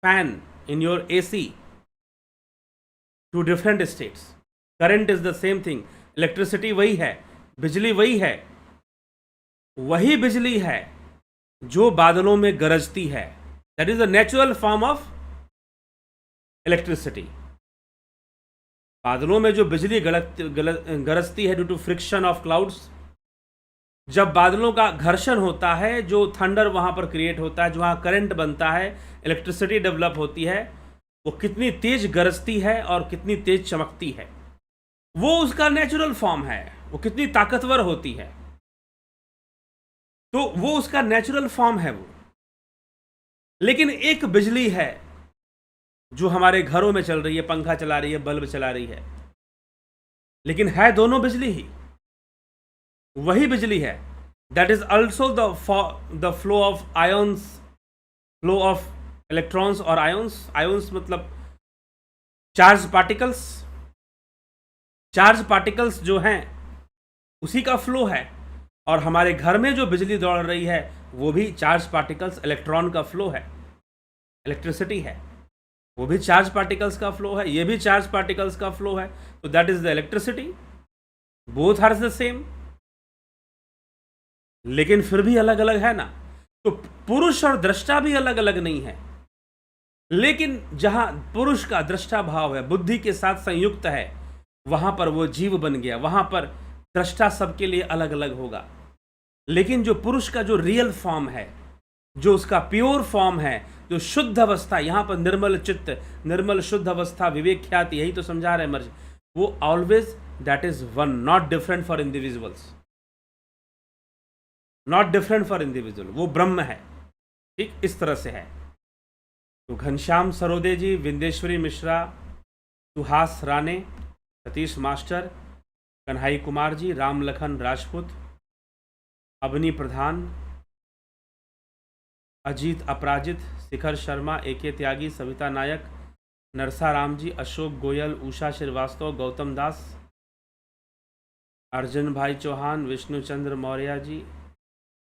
fan, in your AC, two different states. Current is the same thing, electricity वही है, बिजली वही है, वही बिजली है जो बादलों में गरजती है। That is the natural form of electricity. बादलों में जो बिजली गरजती है due to friction of clouds, जब बादलों का घर्षण होता है, जो थंडर वहां पर क्रिएट होता है, जो वहां करंट बनता है, इलेक्ट्रिसिटी डेवलप होती है, वो कितनी तेज गरजती है और कितनी तेज चमकती है, वो उसका नेचुरल फॉर्म है। वो कितनी ताकतवर होती है, तो वो उसका नेचुरल फॉर्म है वो। लेकिन एक बिजली है जो हमारे घरों में चल रही है, पंखा चला रही है, बल्ब चला रही है, लेकिन है दोनों बिजली ही, वही बिजली है। That is also the flow of ions, flow of electrons और आयंस। आयंस मतलब चार्ज पार्टिकल्स। चार्ज पार्टिकल्स जो हैं उसी का फ्लो है, और हमारे घर में जो बिजली दौड़ रही है वो भी चार्ज पार्टिकल्स, इलेक्ट्रॉन का फ्लो है, इलेक्ट्रिसिटी है, वो भी चार्ज पार्टिकल्स का फ्लो है, ये भी चार्ज पार्टिकल्स का फ्लो है। तो that is the electricity, both are the same, लेकिन फिर भी अलग अलग है ना। तो पुरुष और दृष्टा भी अलग अलग नहीं है, लेकिन जहां पुरुष का दृष्टा भाव है, बुद्धि के साथ संयुक्त है, वहां पर वो जीव बन गया, वहां पर दृष्टा सबके लिए अलग अलग होगा। लेकिन जो पुरुष का जो रियल फॉर्म है, जो उसका प्योर फॉर्म है, जो शुद्ध अवस्था, यहां पर निर्मल चित्त, निर्मल शुद्ध अवस्था, विवेक ख्याति, यही तो समझा रहे मर्ज, वो always that is one, not different for individuals, not different for individual, वो ब्रह्म है। ठीक इस तरह से है। तो घनश्याम सरोदे जी, विंदेश्वरी मिश्रा, सुहास राणे, सतीश मास्टर, कन्हई कुमार जी, राम लखन राजपूत, अवनी प्रधान, अजीत अपराजित, शिखर शर्मा, एके त्यागी, सविता नायक, नरसा राम जी, अशोक गोयल, उषा श्रीवास्तव, गौतम दास, अर्जुन भाई चौहान, विष्णुचंद्र मौर्य जी,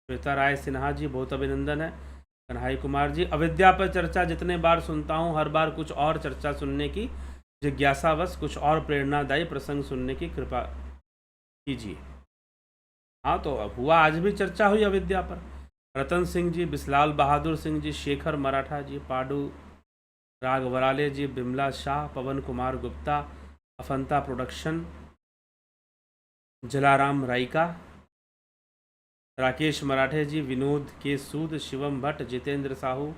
श्वेता राय सिन्हा जी, बहुत अभिनंदन है। कन्हई कुमार जी, अविद्या पर चर्चा जितने बार सुनता हूँ, हर बार कुछ और चर्चा सुनने की जिज्ञासावश, कुछ और प्रेरणादायी प्रसंग सुनने की कृपा कीजिए। हाँ, तो हुआ, आज भी चर्चा हुई अविद्या पर। रतन सिंह जी, बिस्लाल बहादुर सिंह जी, शेखर मराठा जी, पाडू राग वराले जी, बिमला शाह, पवन कुमार गुप्ता, अफंता प्रोडक्शन, जलाराम राइका, राकेश मराठे जी, विनोद के सूद, शिवम भट्ट, जितेंद्र साहू,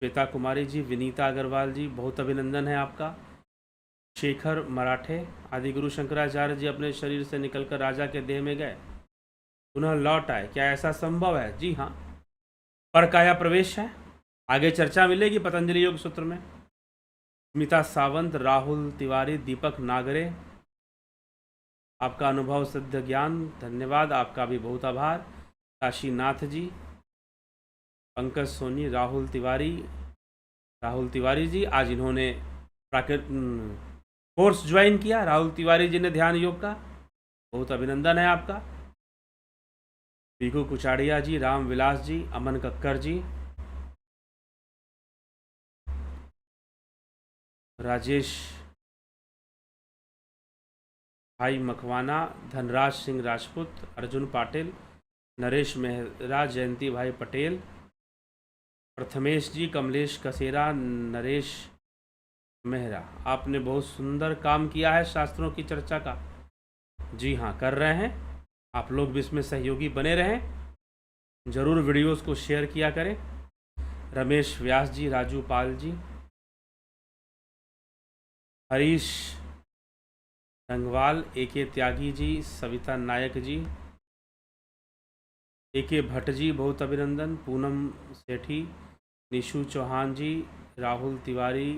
श्वेता कुमारी जी, विनीता अग्रवाल जी, बहुत अभिनंदन है आपका। शेखर मराठे, आदिगुरु शंकराचार्य जी अपने शरीर से निकलकर राजा के देह में गए, पुनः लौट आए, क्या ऐसा संभव है? जी हाँ, परकाया प्रवेश है, आगे चर्चा मिलेगी पतंजलि योग सूत्र में। स्मिता सावंत, राहुल तिवारी, दीपक नागरे, आपका अनुभव सिद्ध ज्ञान, धन्यवाद, आपका भी बहुत आभार। काशीनाथ जी, पंकज सोनी, राहुल तिवारी जी, आज इन्होंने कोर्स ज्वाइन किया, राहुल तिवारी जी ने ध्यान योग का, बहुत अभिनंदन है आपका। पीकू कुचाड़िया जी, राम विलास जी, अमन कक्कर जी, राजेश भाई मकवाना, धनराज सिंह राजपूत, अर्जुन पाटिल, नरेश मेहरा, जयंती भाई पटेल, प्रथमेश जी, कमलेश कसेरा, नरेश मेहरा, आपने बहुत सुंदर काम किया है शास्त्रों की चर्चा का। जी हाँ, कर रहे हैं, आप लोग भी इसमें सहयोगी बने रहें, जरूर वीडियोस को शेयर किया करें। रमेश व्यास जी, राजू पाल जी, हरीश रंगवाल, एके त्यागी जी, सविता नायक जी, एके भट्ट जी, बहुत अभिनंदन। पूनम सेठी, निशु चौहान जी, राहुल तिवारी,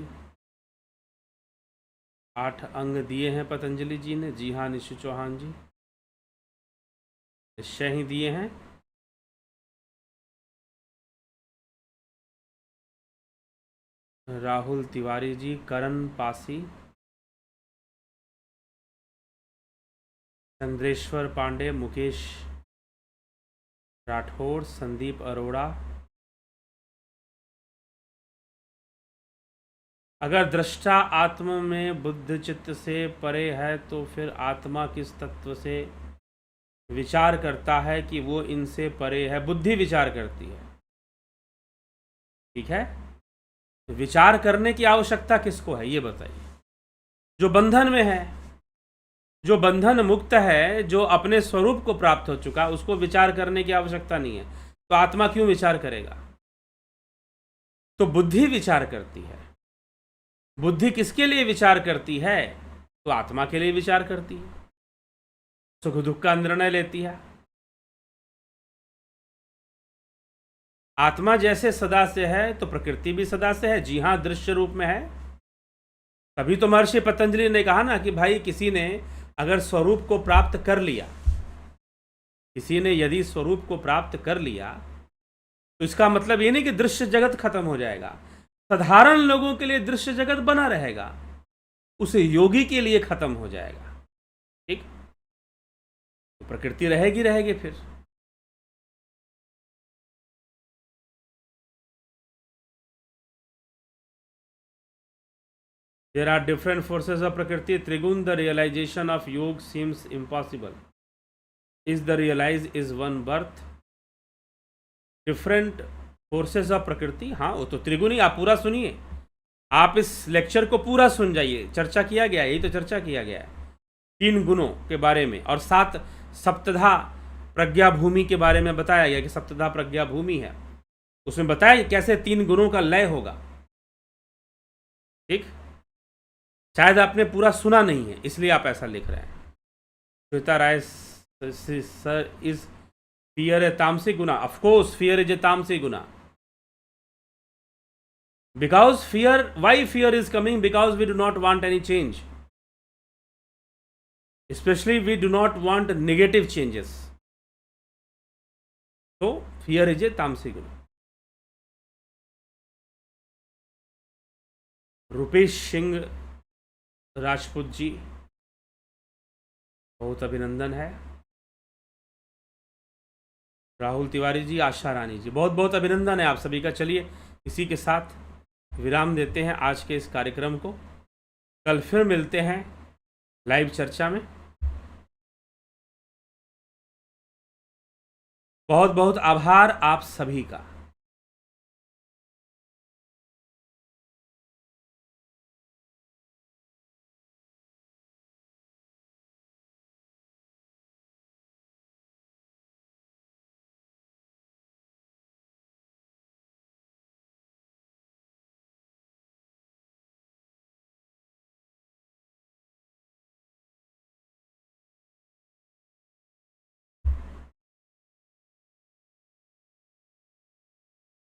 8 अंग दिए हैं पतंजलि जी ने। जी हाँ निशु चौहान जी, निश्चय ही दिए हैं। राहुल तिवारी जी, करण पासी, चंद्रेश्वर पांडे, मुकेश राठौड़, संदीप अरोड़ा। अगर दृष्टा आत्मा में बुद्ध चित्त से परे है तो फिर आत्मा किस तत्व से विचार करता है कि वो इनसे परे है? बुद्धि विचार करती है। ठीक है, विचार करने की आवश्यकता किसको है ये बताइए? जो बंधन में है, जो बंधन मुक्त है, जो अपने स्वरूप को प्राप्त हो चुका, उसको विचार करने की आवश्यकता नहीं है। तो आत्मा क्यों विचार करेगा? तो बुद्धि विचार करती है। बुद्धि किसके लिए विचार करती है? तो आत्मा के लिए विचार करती है, सुख दुख का निर्णय लेती है। आत्मा जैसे सदा से है तो प्रकृति भी सदा से है। जी हाँ, दृश्य रूप में है। तभी तो महर्षि पतंजलि ने कहा ना कि भाई किसी ने अगर स्वरूप को प्राप्त कर लिया, किसी ने यदि स्वरूप को प्राप्त कर लिया तो इसका मतलब ये नहीं कि दृश्य जगत खत्म हो जाएगा। साधारण लोगों के लिए दृश्य जगत बना रहेगा, उस योगी के लिए खत्म हो जाएगा। ठीक, तो प्रकृति रहेगी रहेगी फिर। There are different forces of Prakriti. Trigun, the realization of Yoga seems impossible. Is the realize is one birth? Different forces of Prakriti. हाँ, वो तो त्रिगुणी। आप पूरा सुनिए, आप इस लेक्चर को पूरा सुन जाइए। चर्चा किया गया है, यही तो चर्चा किया गया है 3 गुणों के बारे में, और 7 सप्तधा प्रज्ञा भूमि के बारे में बताया गया कि सप्तधा प्रज्ञा भूमि है। उसमें बताया कैसे 3 गुणों का लय होगा। ठीक, शायद आपने पूरा सुना नहीं है इसलिए आप ऐसा लिख रहे हैं। Shweta Rai sir, is fear a tamasic guna? Of course fear is a tamasic guna, because why fear is coming? Because we do not want any change, especially we do not want negative changes. So fear is a tamasic guna. Rupesh Singh Rajput ji, बहुत अभिनंदन है। राहुल तिवारी जी, आशा रानी जी, बहुत बहुत अभिनंदन है आप सभी का। चलिए इसी के साथ विराम देते हैं आज के इस कार्यक्रम को। कल फिर मिलते हैं लाइव चर्चा में। बहुत बहुत आभार आप सभी का।